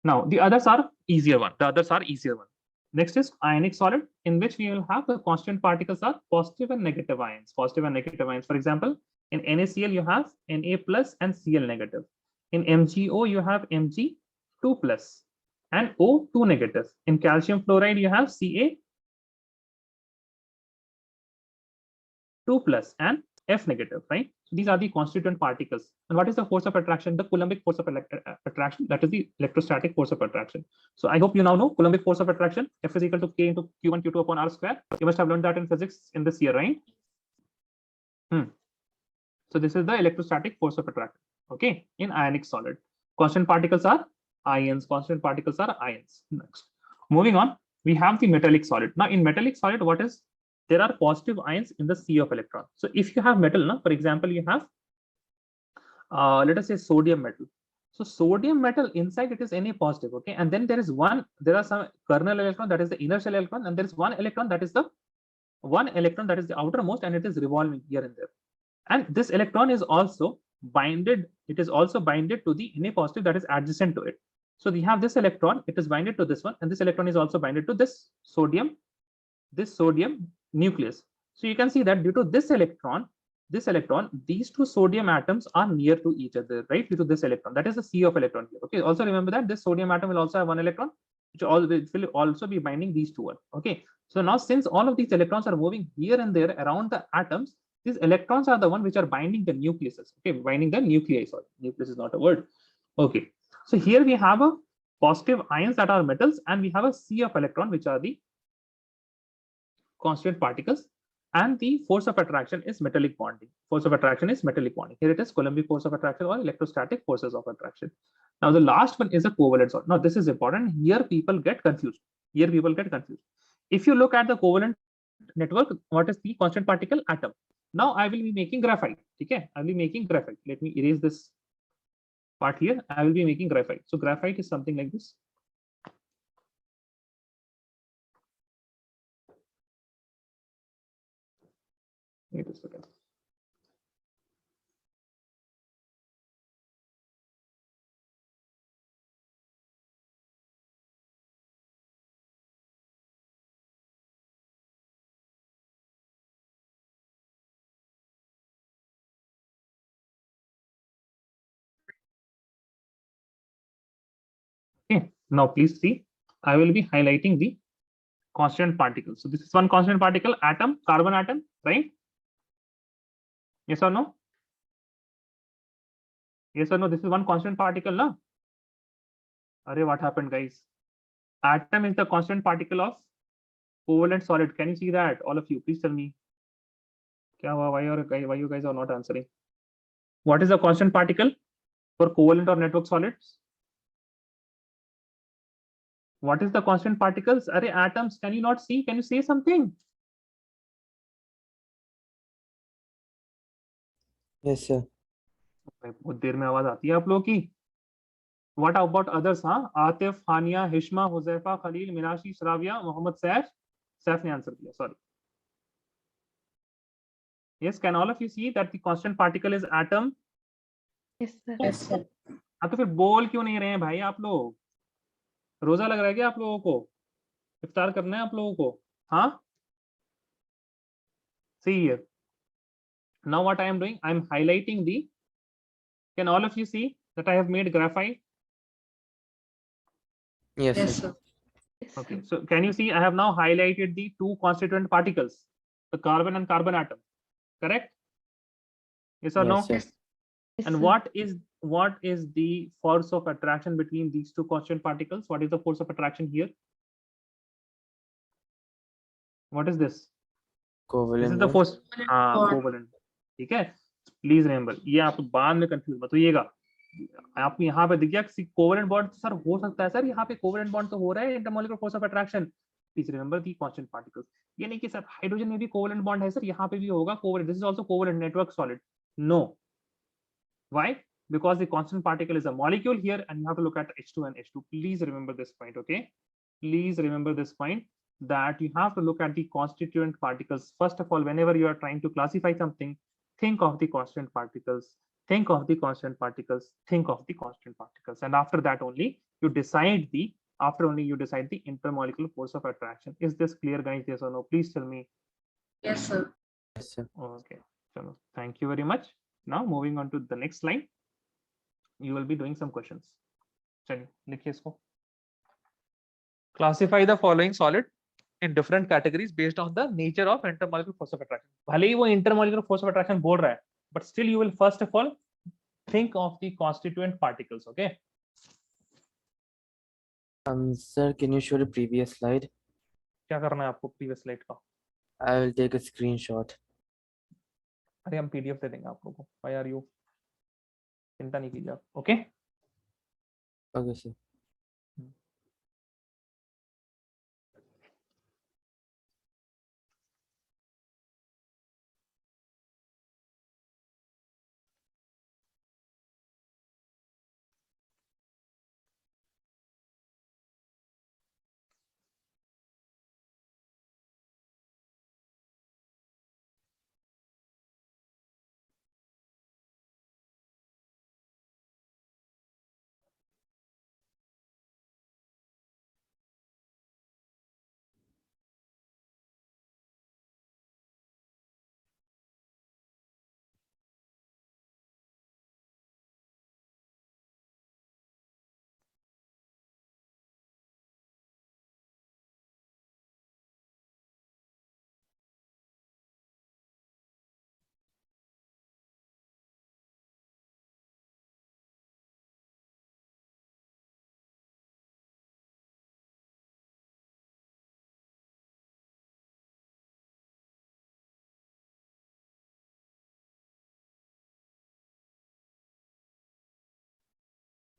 Now the others are easier one. Next is ionic solid, in which we will have the constant particles are positive and negative ions. For example, in NaCl you have Na plus and Cl negative. In MgO you have Mg2 plus and O2 negative. In calcium fluoride you have Ca2 plus and F negative, right? So these are the constituent particles. And what is the force of attraction? The Coulombic force of attraction, that is the electrostatic force of attraction. So I hope you now know Coulombic force of attraction, F is equal to K into Q1 Q2 upon R square. You must have learned that in physics in this year, right? So this is the electrostatic force of attraction, okay, in ionic solid. Constant particles are ions. Next, moving on, we have the metallic solid. Now in metallic solid, what is, there are positive ions in the sea of electron. So if you have metal, now for example, you have let us say sodium metal. So sodium metal, inside it is Na positive, okay, and then there are some kernel electron, that is the inner shell electron, and there is one electron that is the outermost, and it is revolving here and there. And this electron is also binded, it is also binded to the Na positive that is adjacent to it. So we have this electron, it is binded to this one, and this electron is also binded to this sodium nucleus. So you can see that due to this electron, these two sodium atoms are near to each other, right? Due to this electron, that is the sea of electron here. Okay, also remember that this sodium atom will also have one electron, which will also be binding these two. Okay, so now since all of these electrons are moving here and there around the atoms, these electrons are the one which are binding the nucleuses. Okay, binding the nuclei. Sorry, nucleus is not a word. Okay, so here we have a positive ions that are metals, and we have a sea of electron which are the constituent particles, and the force of attraction is metallic bonding. Here it is Coulombic force of attraction or electrostatic forces of attraction. Now the last one is a covalent solid. Now this is important. Here people get confused. If you look at the covalent network, what is the constant particle? Atom. Now I will be making graphite. Okay, I will be making graphite. Let me erase this part here. I will be making graphite. So graphite is something like this. Wait a second. Now please see, I will be highlighting the constant particles. So this is one constant particle, atom, carbon atom, right? Yes or no? Yes or no? This is one constant particle, no? Array, what happened, guys? Atom is the constant particle of covalent solid. Can you see that? All of you, please tell me. Why you guys are not answering? What is the constant particle for covalent or network solids? What is the constant particles? Array, atoms. Can you not see? Can you say something? Yes, sir. बहुत देर में आवाज आती है आप लोगों की. What about others? हाँ, आतिफ, हानिया, हिश्मा, हुजैफा, खलील, मिनाशी, श्राविया, मोहम्मद सैफ. सैफ ने आंसर दिया. Sorry. Yes, can all of you see that the constant particle is atom? Yes, sir. हाँ, तो फिर बोल क्यों नहीं रहे हैं भाई आप लोग? रोजा लग रहा है क्या आप लोगों को? इफ्तार करना है आप लोगों को? हाँ? See here. Now what I am doing? I am highlighting the. Can all of you see that I have made graphite? Yes, Yes, sir. sir. Okay. So can you see I have now highlighted the two constituent particles, the carbon and carbon atom. Correct? Yes or no? Yes, sir. And what is the force of attraction between these two constituent particles? What is the force of attraction here? What is this? This Covalent is the bond. force. Bond. Covalent. ठीक है? Please remember. ये आप बाद में confuse मत होइएगा. आपको यहाँ पे दिख गया कोवेलेंट बॉन्ड सर हो सकता है सर यहाँ पे कोवेलेंट बॉन्ड तो हो रहा है intermolecular force of attraction. Please remember the constant particles. ये नहीं कि सर हाइड्रोजन में भी कोवेलेंट बॉन्ड है सर यहाँ पे भी होगा covalent. This is also covalent network solid. No. Why? Because the constant particle is a molecule here and you have to look at H2 and H2. Please remember this point, okay? Please remember this point that you have to look at the constituent particles. First of all, whenever you are trying to classify something, think of the constant particles, think of the constant particles, think of the constant particles. And after that only you decide the, intermolecular force of attraction. Is this clear, guys? Yes or no? Please tell me. Yes, sir. Yes, sir. Okay. So thank you very much. Now moving on to the next slide, you will be doing some questions. चलिए लिखिए इसको. Classify the following solid in different categories based on the nature of intermolecular force of attraction. भले ही वो intermolecular force of attraction बोल रहा है, but still you will first of all think of the constituent particles. Okay. Sir, can you show the previous slide? क्या करना है आपको previous slide का? I will take a screenshot. अरे हम PDF दे देंगे आप लोगों को. Why are you? चिंता नहीं कीजिए आप. Okay. Okay, sir.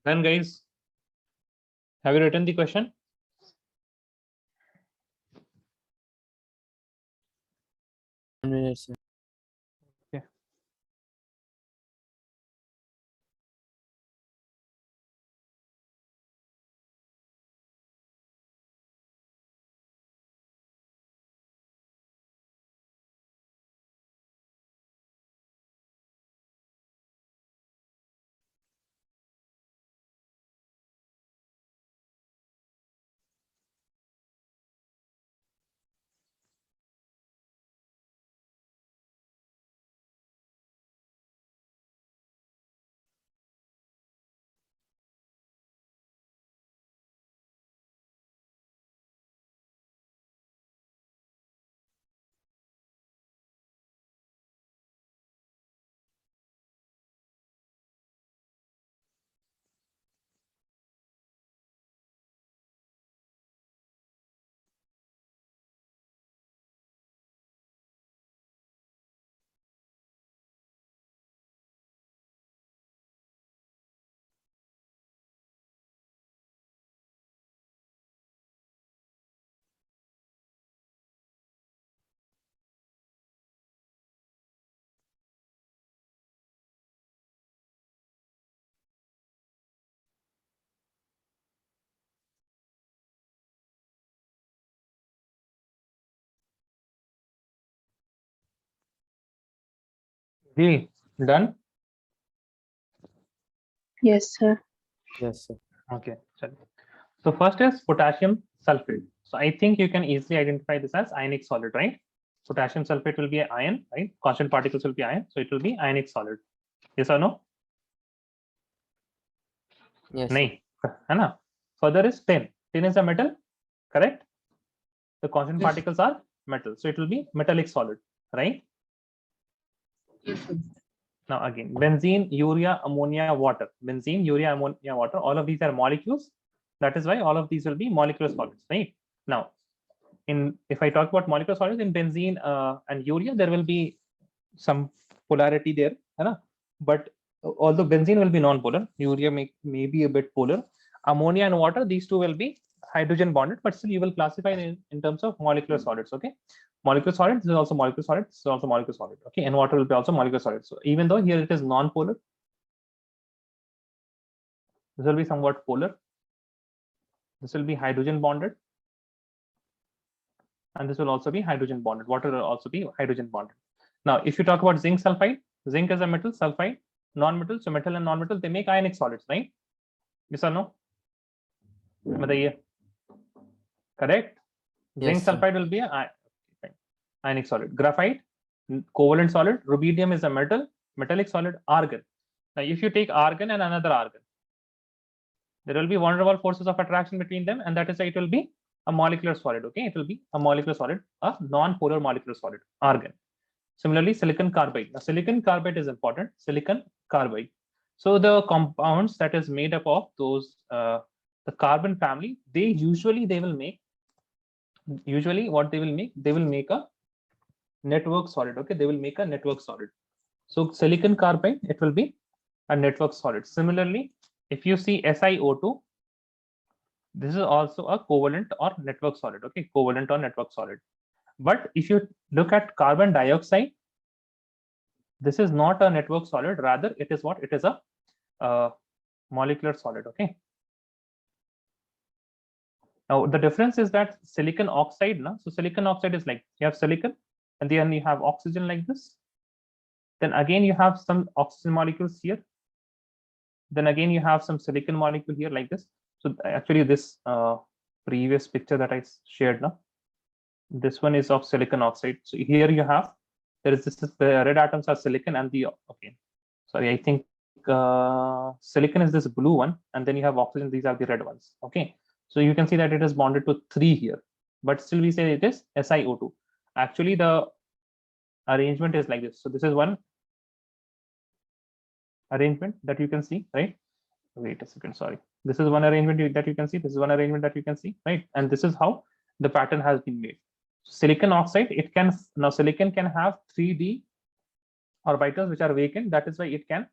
Then guys, have you written the question? One minute, sir. Deal. Done? Yes, sir. Yes, sir. Okay. So first is potassium sulfate. So I think you can easily identify this as ionic solid, right? Potassium sulfate will be an ion, right? Constant particles will be ion, so it will be ionic solid. Yes or no? Yes, sir. Nahi. है ना? Further is tin. Tin is a metal, correct? The constant Yes. particles are metal, so it will be metallic solid, right? Yes, sir. Now again, benzene, urea, ammonia, water. Benzene, urea, ammonia, water. All of these are molecules. That is why all of these will be molecular solids, right? Now, if I talk about molecular solids in benzene and urea, there will be some polarity there, है ना? But although benzene will be non-polar, urea may be a bit polar. Ammonia and water, these two will be hydrogen bonded, but still you will classify it in terms of molecular solids. Okay, molecular solids is also molecular solid. This is also molecular solid. Okay, and water will be also molecular solid. So even though here it is non-polar, this will be somewhat polar. This will be hydrogen bonded, and this will also be hydrogen bonded. Water will also be hydrogen bonded. Now, if you talk about zinc sulphide, zinc is a metal, sulphide non-metal. So metal and non-metal, they make ionic solids, right? Yes or no? Correct? Zinc Yes, sir. sulphide will be a ionic solid. Graphite, covalent solid. Rubidium is a metal, metallic solid. Argon. Now, if you take argon and another argon, there will be vulnerable forces of attraction between them, and that is why it will be a molecular solid. Okay, it will be a molecular solid, a non-polar molecular solid, argon. Similarly, silicon carbide. Now, silicon carbide is important. Silicon carbide. So the compounds that is made up of those the carbon family, they will make. Usually, what they will make a network solid. Okay, they will make a network solid. So silicon carbide, it will be a network solid. Similarly, if you see SiO2, this is also a covalent or network solid. Okay, covalent or network solid. But if you look at carbon dioxide, this is not a network solid. Rather, it is what? It is a molecular solid. Okay. Now the difference is that silicon oxide. So silicon oxide is like you have silicon, and then you have oxygen like this. Then again you have some oxygen molecules here. Then again you have some silicon molecule here like this. So actually this previous picture that I shared now, this one is of silicon oxide. So here you have, there is this, the red atoms are silicon and the, okay, sorry, I think silicon is this blue one, and then you have oxygen, these are the red ones. Okay, so you can see that it is bonded to 3 here, but still we say it is SiO2. Actually the arrangement is like this. So this is one arrangement that you can see, right? Wait a second, sorry. This is one arrangement that you can see. This is one arrangement that you can see, right? And this is how the pattern has been made. Silicon oxide, it can, now silicon can have 3D orbitals which are vacant. That is why it can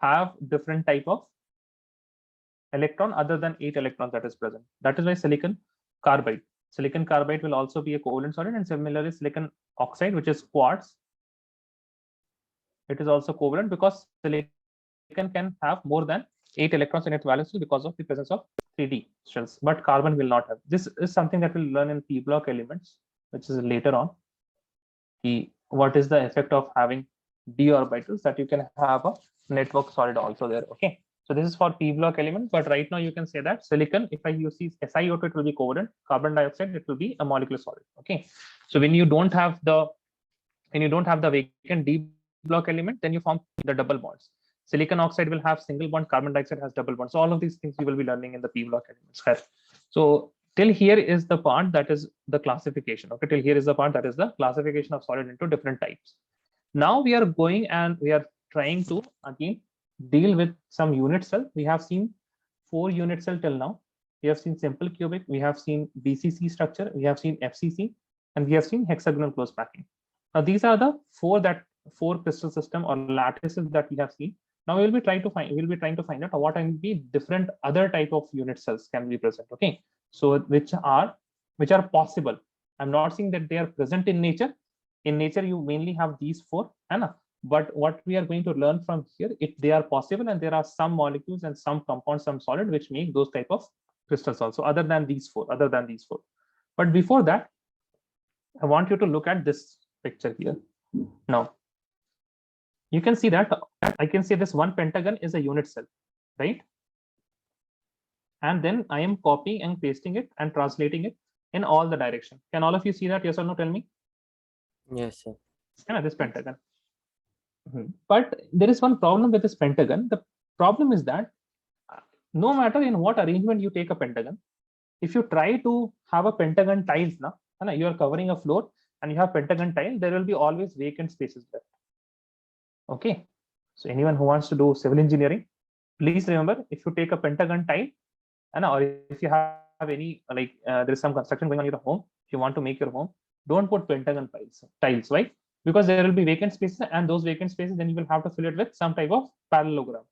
have different type of electron other than 8 electrons that is present. That is why silicon carbide will also be a covalent solid, and similarly silicon oxide, which is quartz, it is also covalent because silicon can have more than 8 electrons in its valence because of the presence of 3D shells, but carbon will not have. This is something that we'll learn in p block elements, which is later on. What is the effect of having d orbitals, that you can have a network solid also there. Okay, so this is for p block element, but right now you can say that silicon, if I use SiO2, it will be covalent. Carbon dioxide, it will be a molecular solid. Okay, so when you don't have the vacant d block element, then you form the double bonds. Silicon oxide will have single bond, carbon dioxide has double bond. So all of these things you will be learning in the p block elements. So till here is the part that is the classification. Okay, till here is the part that is the classification of solid into different types. Now we are going and we are trying to again deal with some unit cell. We have seen 4 unit cell till now. We have seen simple cubic, we have seen BCC structure, we have seen FCC, and we have seen hexagonal close packing. Now these are the 4 crystal system or lattices that we have seen. Now we'll be trying to find out what can be different other type of unit cells can be present. Okay, so which are possible. I'm not saying that they are present in nature. In nature you mainly have these 4, Anna. But what we are going to learn from here, they are possible, and there are some molecules and some compounds, some solid, which make those type of crystals also, other than these 4. But before that, I want you to look at this picture here. Now you can see that I can say this one pentagon is a unit cell, right? And then I am copying and pasting it and translating it in all the direction. Can all of you see that? Yes or no? Tell me. Yes, sir. Yeah, this pentagon. But there is one problem with this pentagon. The problem is that no matter in what arrangement you take a pentagon, if you try to have a pentagon tiles now, you are covering a floor and you have pentagon tile, there will be always vacant spaces left. Okay. So anyone who wants to do civil engineering, please remember, if you take a pentagon tile, or if you have any like there is some construction going on in your home, if you want to make your home, don't put pentagon tiles, right? Because there will be vacant spaces, and those vacant spaces then you will have to fill it with some type of parallelogram.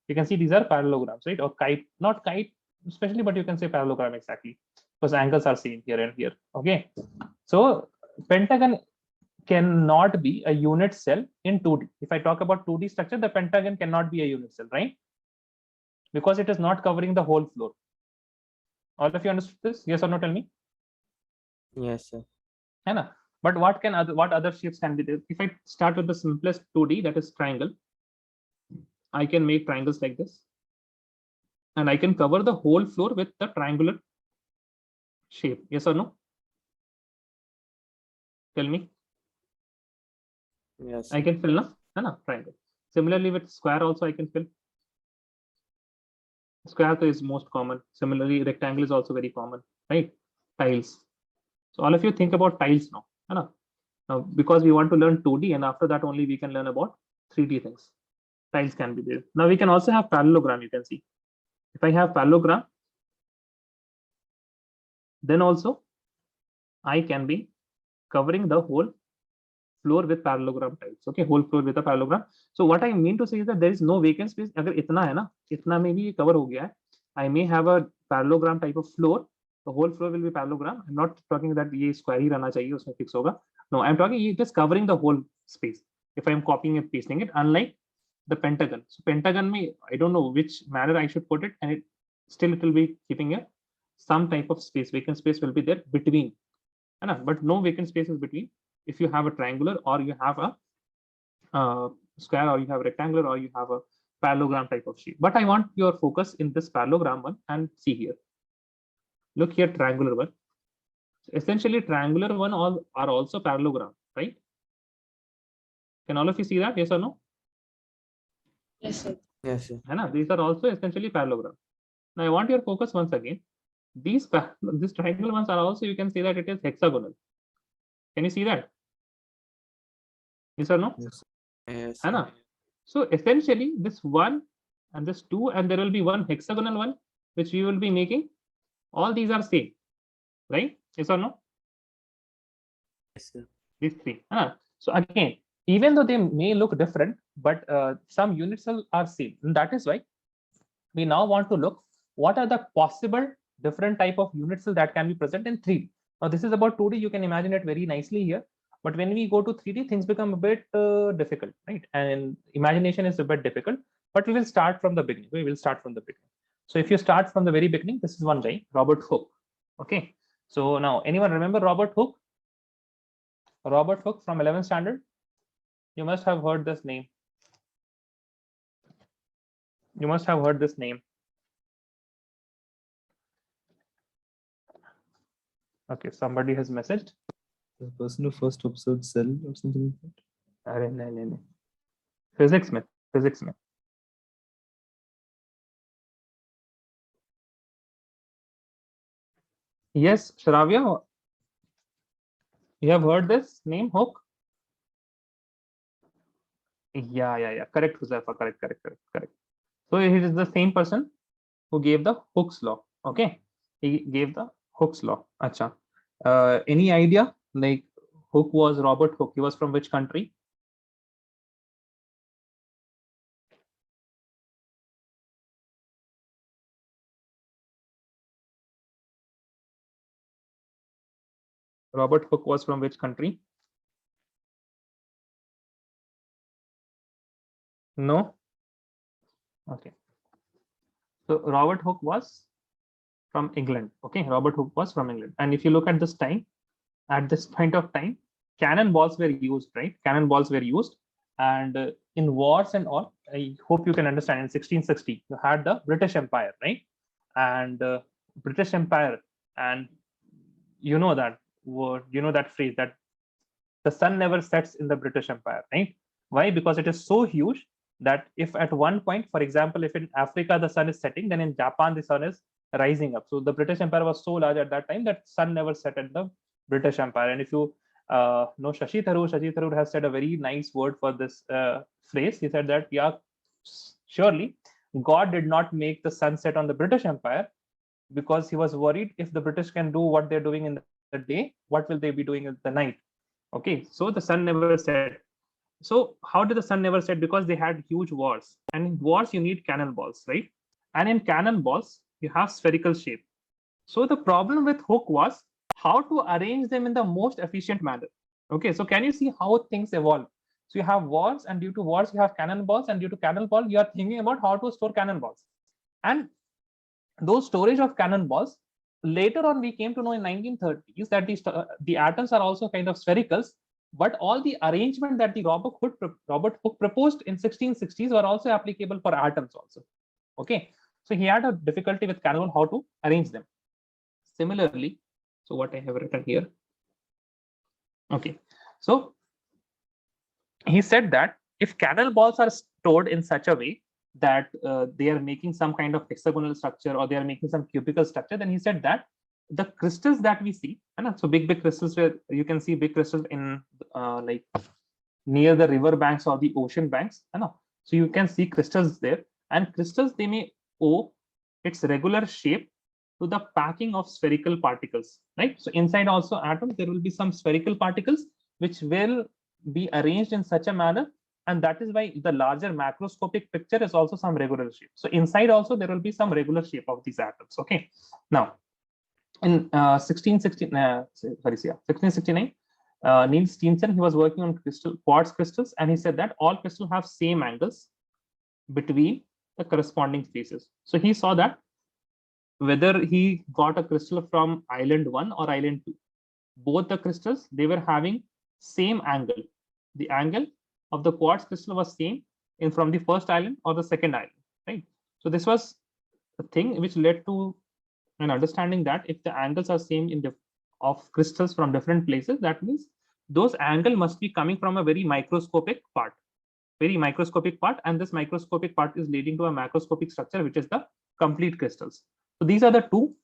You can see these are parallelograms, right? Or kite, not kite especially, but you can say parallelogram exactly, because angles are seen here and here. Okay, so pentagon cannot be a unit cell in 2D. If I talk about 2D structure, the pentagon cannot be a unit cell, right? Because it is not covering the whole floor. All of you understood this? Yes or no? Tell me. Yes, sir. But what other shapes can be there? If I start with the simplest 2D, that is triangle, I can make triangles like this, and I can cover the whole floor with the triangular shape. Yes or no? Tell me. Yes. I can fill na triangle. Similarly with square also I can fill. Square is most common. Similarly, rectangle is also very common, right? Tiles. So all of you think about tiles now. Now, because we want to learn 2D, and after that only we can learn about 3D things. Tiles can be there. Now we can also have parallelogram. You can see, if I have parallelogram, then also I can be covering the whole floor with parallelogram tiles. Okay, whole floor with a parallelogram. So what I mean to say is that there is no vacant space. Agar itna hai na, itna mein bhi cover ho gaya hai. I may have a parallelogram type of floor. The whole floor will be parallelogram. I'm not talking that ye square hi rehna chahiye, usme fix hoga. No, I'm talking just covering the whole space. If I'm copying and pasting it, unlike the pentagon. So pentagon mein, I don't know which manner I should put it, and it will be keeping some type of space. Vacant space will be there between, but no vacant spaces between. If you have a triangular, or you have a square, or you have a rectangular, or you have a parallelogram type of shape. But I want your focus in this parallelogram one, and see here. Look here, triangular one. So essentially, triangular one are also parallelogram, right? Can all of you see that? Yes or no? Yes, sir. Yes, sir. These are also essentially parallelogram. Now I want your focus once again. These triangular ones are also, you can say that it is hexagonal. Can you see that? Yes or no? Yes. Yes. So essentially this one and this two, and there will be one hexagonal one which we will be making. All these are same, right? Yes or no? Yes, sir. These three. So again, even though they may look different, but some unit cells are same. And that is why we now want to look what are the possible different type of unit cell that can be present in 3D. Now this is about 2D. You can imagine it very nicely here. But when we go to 3D, things become a bit difficult, right? And imagination is a bit difficult. But we will start from the beginning. So if you start from the very beginning, this is one guy, Robert Hooke. Okay. So now, anyone remember Robert Hooke? Robert Hooke from 11th standard. You must have heard this name. Okay, somebody has messaged. The person who first observed cell or something like that. No. Physics में. Yes, Shravya, you have heard this name, Hooke? Yeah. Correct, Huzafa. Correct. So it is the same person who gave the Hooke's law. Okay, he gave the Hooke's law. Acha. Any idea? Like Hooke was Robert Hooke. He was from which country? Robert Hooke was from which country? No? Okay. So Robert Hooke was from England. Okay, Robert Hooke was from England. And if you look at this time, at this point of time, cannonballs were used, right? Cannonballs were used And in wars and all, I hope you can understand, in 1660 you had the British Empire, right? And British Empire, and you know that word, you know that phrase, that the sun never sets in the British Empire, right? Why? Because it is so huge that if at one point, for example, if in Africa the sun is setting, then in Japan the sun is rising up. So the British Empire was so large at that time that sun never set in the British Empire. And if you know Shashi Tharoor has said a very nice word for this phrase. He said that, yeah, surely God did not make the sun set on the British Empire because he was worried if the British can do what they're doing in the day, what will they be doing in the night? Okay, so the sun never set. So how did the sun never set? Because they had huge wars, and in wars you need cannonballs, right? And in cannonballs you have spherical shape. So the problem with Hooke was how to arrange them in the most efficient manner. Okay, so can you see how things evolve? So you have wars, and due to wars you have cannonballs, and due to cannonball you are thinking about how to store cannonballs. And those storage of cannonballs, later on we came to know in 1930s that the atoms are also kind of sphericals, but all the arrangement that the Robert Hooke proposed in 1660s were also applicable for atoms also. Okay, so he had a difficulty with cannonball, how to arrange them. Similarly, so what I have written here, okay, so he said that if cannonballs are stored in such a way that they are making some kind of hexagonal structure or they are making some cubical structure, then he said that the crystals that we see, so big crystals, where you can see big crystals in like near the river banks or the ocean banks, so you can see crystals there, and crystals, they may owe its regular shape to the packing of spherical particles, right? So inside also atoms, there will be some spherical particles which will be arranged in such a manner, and that is why the larger macroscopic picture is also some regular shape. So inside also there will be some regular shape of these atoms. Okay, now in 1669, Niels Steensen, he was working on quartz crystals, and he said that all crystals have same angles between the corresponding faces. So he saw that whether he got a crystal from island 1 or island 2, both the crystals, they were having same angle. The angle of the quartz crystal was same in from the first island or the second island, right? So this was the thing which led to an understanding that if the angles are same in of crystals from different places, that means those angle must be coming from a very microscopic part, and this microscopic part is leading to a macroscopic structure, which is the complete crystals. So these are the two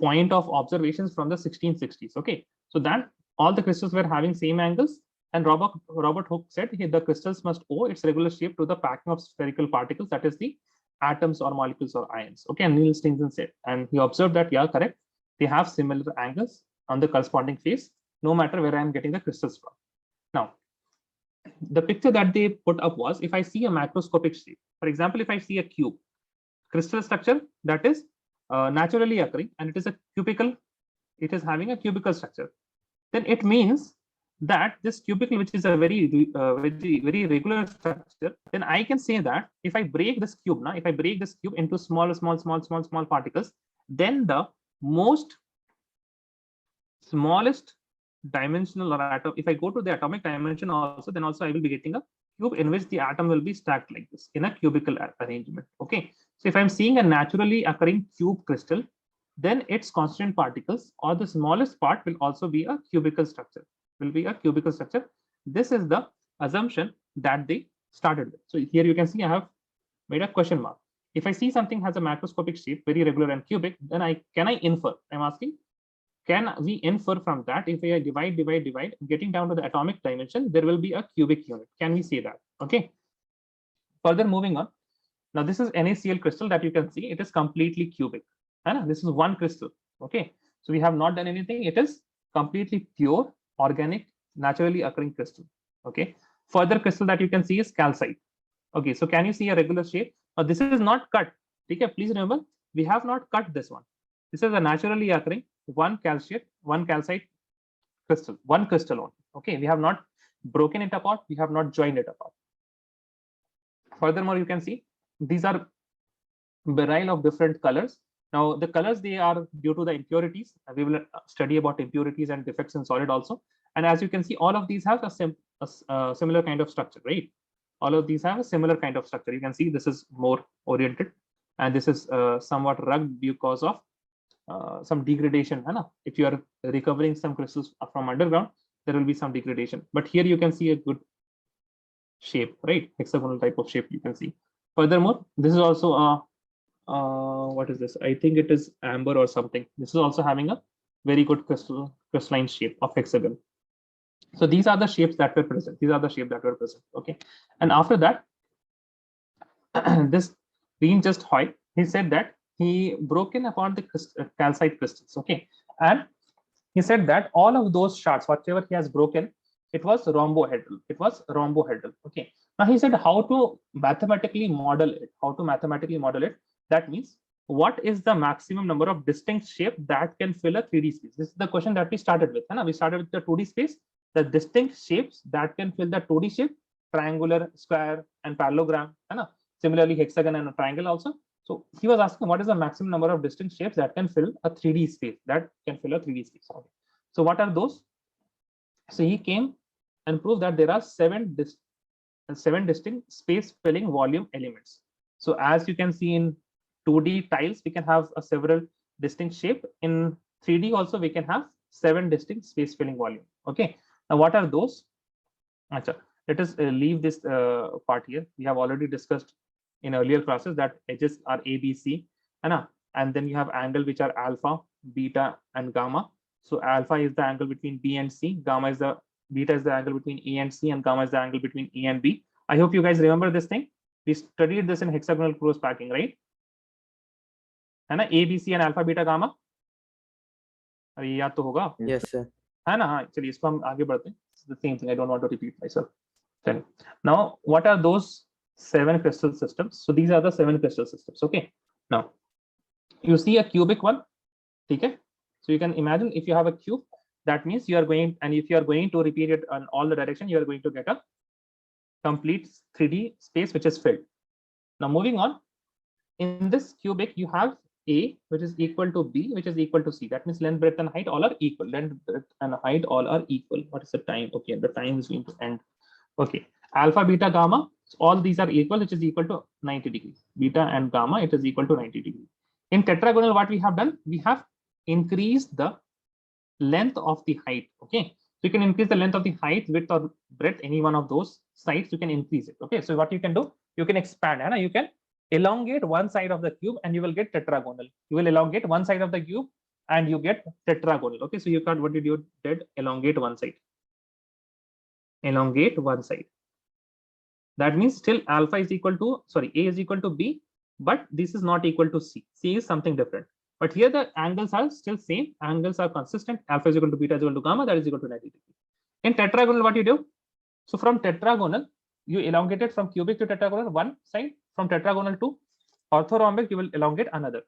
point of observations from the 1660s. Okay, so that all the crystals were having same angles, and Robert Hooke said the crystals must owe its regular shape to the packing of spherical particles, that is the atoms or molecules or ions. Okay, and Niels Steensen said, and he observed that, yeah, correct, they have similar angles on the corresponding face, no matter where I am getting the crystals from. Now, the picture that they put up was, if I see a macroscopic shape, for example, if I see a cube, crystal structure that is naturally occurring, and it is a cubical, it is having a cubical structure, then it means that this cubicle, which is a very regular structure, then I can say that if I break this cube now, if I break this cube into small particles, then the smallest dimensional or atom, if I go to the atomic dimension also, then also I will be getting a cube in which the atom will be stacked like this in a cubical arrangement. Okay, so if I'm seeing a naturally occurring cube crystal, then its constituent particles or the smallest part will also be a cubical structure. This is the assumption that they started with. So here you can see I have made a question mark. If I see something has a macroscopic shape, very regular and cubic, then can I infer? I'm asking, can we infer from that, if I divide, getting down to the atomic dimension, there will be a cubic unit? Can we say that? Okay. Further moving on. Now this is NaCl crystal that you can see. It is completely cubic. This is one crystal. Okay. So we have not done anything. It is completely pure, organic, naturally occurring crystal. Okay. Further crystal that you can see is calcite. Okay. So can you see a regular shape? Now this is not cut. Okay. Please remember, we have not cut this one. This is a naturally occurring one calcite crystal, one crystal only. Okay, we have not broken it apart, we have not joined it apart. Furthermore, you can see these are beryl of different colors. Now the colors, they are due to the impurities. We will study about impurities and defects in solid also. And as you can see, all of these have a similar kind of structure, right? All of these have a similar kind of structure. You can see this is more oriented, and this is somewhat rugged because of some degradation. If you are recovering some crystals from underground, there will be some degradation. But here you can see a good shape, right? Hexagonal type of shape you can see. Furthermore, this is also a what is this? I think it is amber or something. This is also having a very good crystalline shape of hexagon. So these are the shapes that were present. These are the shapes that were present. Okay, and after that, this being just Hoy, he said that he broke in upon the calcite crystals. Okay, and he said that all of those shards, whatever he has broken, it was rhombohedral. It was rhombohedral. Okay. Now he said how to mathematically model it. How to mathematically model it. That means what is the maximum number of distinct shapes that can fill a 3D space? This is the question that we started with. We started with the 2D space. The distinct shapes that can fill the 2D shape, triangular, square, and parallelogram. Similarly, hexagon and a triangle also. So he was asking what is the maximum number of distinct shapes that can fill a 3D space, that can fill a 3D space. Okay. So what are those? So he came and proved that there are seven distinct space filling volume elements. So as you can see in 2D tiles, we can have a several distinct shape. In 3D also, we can have 7 distinct space filling volume. Okay. Now what are those? Achha, let us leave this part here. We have already discussed in earlier classes that edges are A, B, C, and then you have angle which are alpha, beta, and gamma. So alpha is the angle between B and C, gamma is the beta is the angle between A and C, and gamma is the angle between A and B. I hope you guys remember this thing. We studied this in hexagonal cross packing, right? है ना, A, B, C and alpha, beta, gamma. अरे याद तो होगा. Yes, sir. है ना. हाँ, चलिए इसको हम आगे बढ़ते हैं. It's the same thing. I don't want to repeat myself. Then now, what are those 7 crystal systems? So these are the 7 crystal systems. Okay. Now you see a cubic one. Okay. So you can imagine if you have a cube, that means you are going, and if you are going to repeat it on all the direction, you are going to get a complete 3D space which is filled. Now moving on, in this cubic you have A which is equal to B which is equal to C. That means length, breadth, and height all are equal. Length, breadth, and height all are equal. What is the time? Okay, the time is going to end. Okay, alpha, beta, gamma, all these are equal, which is equal to 90 degrees. Beta and gamma, it is equal to 90 degrees. In tetragonal, what we have done, we have increased the length of the height. Okay, so you can increase the length of the height, width, or breadth, any one of those sides, you can increase it. Okay, so what you can do, you can expand, and you can elongate one side of the cube and you will get tetragonal. You will elongate one side of the cube and you get tetragonal. Okay, so you got what did you did? Elongate one side. Elongate one side. That means still alpha is equal to, sorry, A is equal to B, but this is not equal to C. C is something different. But here the angles are still same. Angles are consistent. Alpha is equal to beta is equal to gamma. That is equal to 90 degrees. In tetragonal, what you do? So from tetragonal, you elongate it from cubic to tetragonal one side. From tetragonal to orthorhombic, you will elongate another.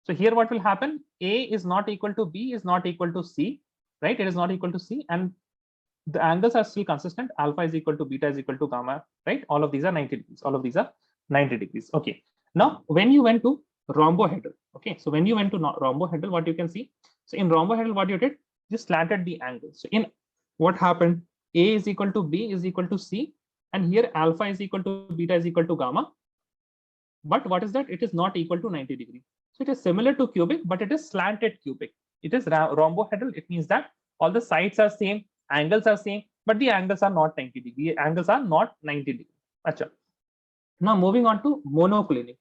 So here what will happen? A is not equal to B is not equal to C, right? It is not equal to C, and the angles are still consistent. Alpha is equal to beta is equal to gamma, right? All of these are 90 degrees. All of these are 90 degrees. Okay. Now, when you went to rhombohedral, okay. So when you went to rhombohedral, what you can see? So in rhombohedral, what you did? You slanted the angle. So in what happened? A is equal to B is equal to C, and here alpha is equal to beta is equal to gamma. But what is that? It is not equal to 90 degrees. So it is similar to cubic, but it is slanted cubic. It is rhombohedral. It means that all the sides are same, angles are same, but the angles are not 90 degrees. The angles are not 90 degrees. Achha. Now moving on to monoclinic,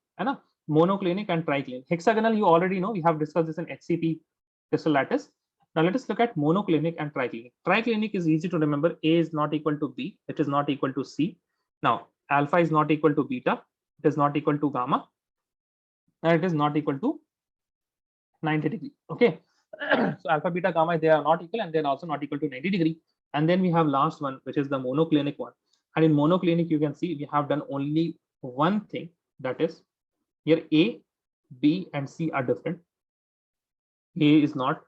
monoclinic and triclinic. Hexagonal, you already know. We have discussed this in HCP crystal lattice. Now let us look at monoclinic and triclinic. Triclinic is easy to remember. A is not equal to B. It is not equal to C. Now alpha is not equal to beta. It is not equal to gamma. And it is not equal to 90 degrees. Okay. So alpha, beta, gamma, they are not equal, and then also not equal to 90 degrees. And then we have last one, which is the monoclinic one. And in monoclinic, you can see we have done only one thing. That is here A, B, and C are different. A is not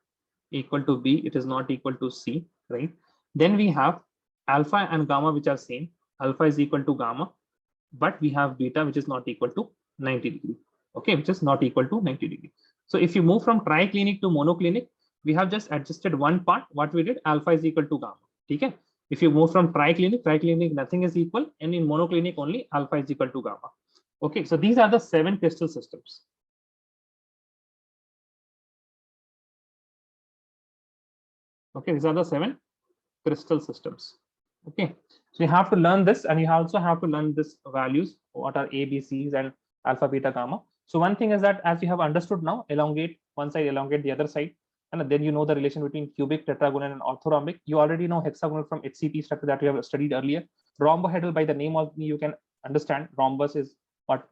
equal to B. It is not equal to C, right? Then we have alpha and gamma, which are same. Alpha is equal to gamma, but we have beta, which is not equal to 90 degrees. Okay, which is not equal to 90 degrees. So if you move from triclinic to monoclinic, we have just adjusted one part. What we did, alpha is equal to gamma. Okay. If you move from triclinic, nothing is equal, and in monoclinic only alpha is equal to gamma. Okay, so these are the 7 crystal systems. Okay, these are the 7 crystal systems. Okay, so you have to learn this, and you also have to learn this values, what are A, B, C's, and alpha, beta, gamma. So one thing is that as you have understood now, elongate one side, elongate the other side, and then you know the relation between cubic, tetragonal, and orthorhombic. You already know hexagonal from HCP structure that you have studied earlier. Rhombohedral, by the name of you can understand rhombus is what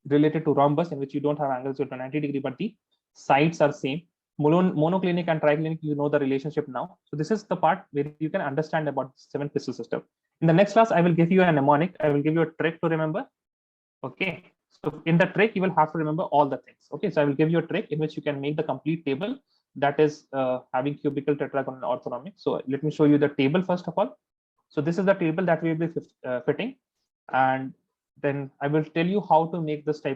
related to rhombus, in which you don't have angles to 90 degree, but the sides are same. Monoclinic and triclinic, you know the relationship now. So this is the part where you can understand about 7 crystal system. In the next class, I will give you a mnemonic. I will give you a trick to remember. Okay, so in the trick, you will have to remember all the things. Okay, so I will give you a trick in which you can make the complete table that is having cubical, tetragonal, and orthorhombic. So let me show you the table first of all. So this is the table that we will be fitting, and then I will tell you how to make this type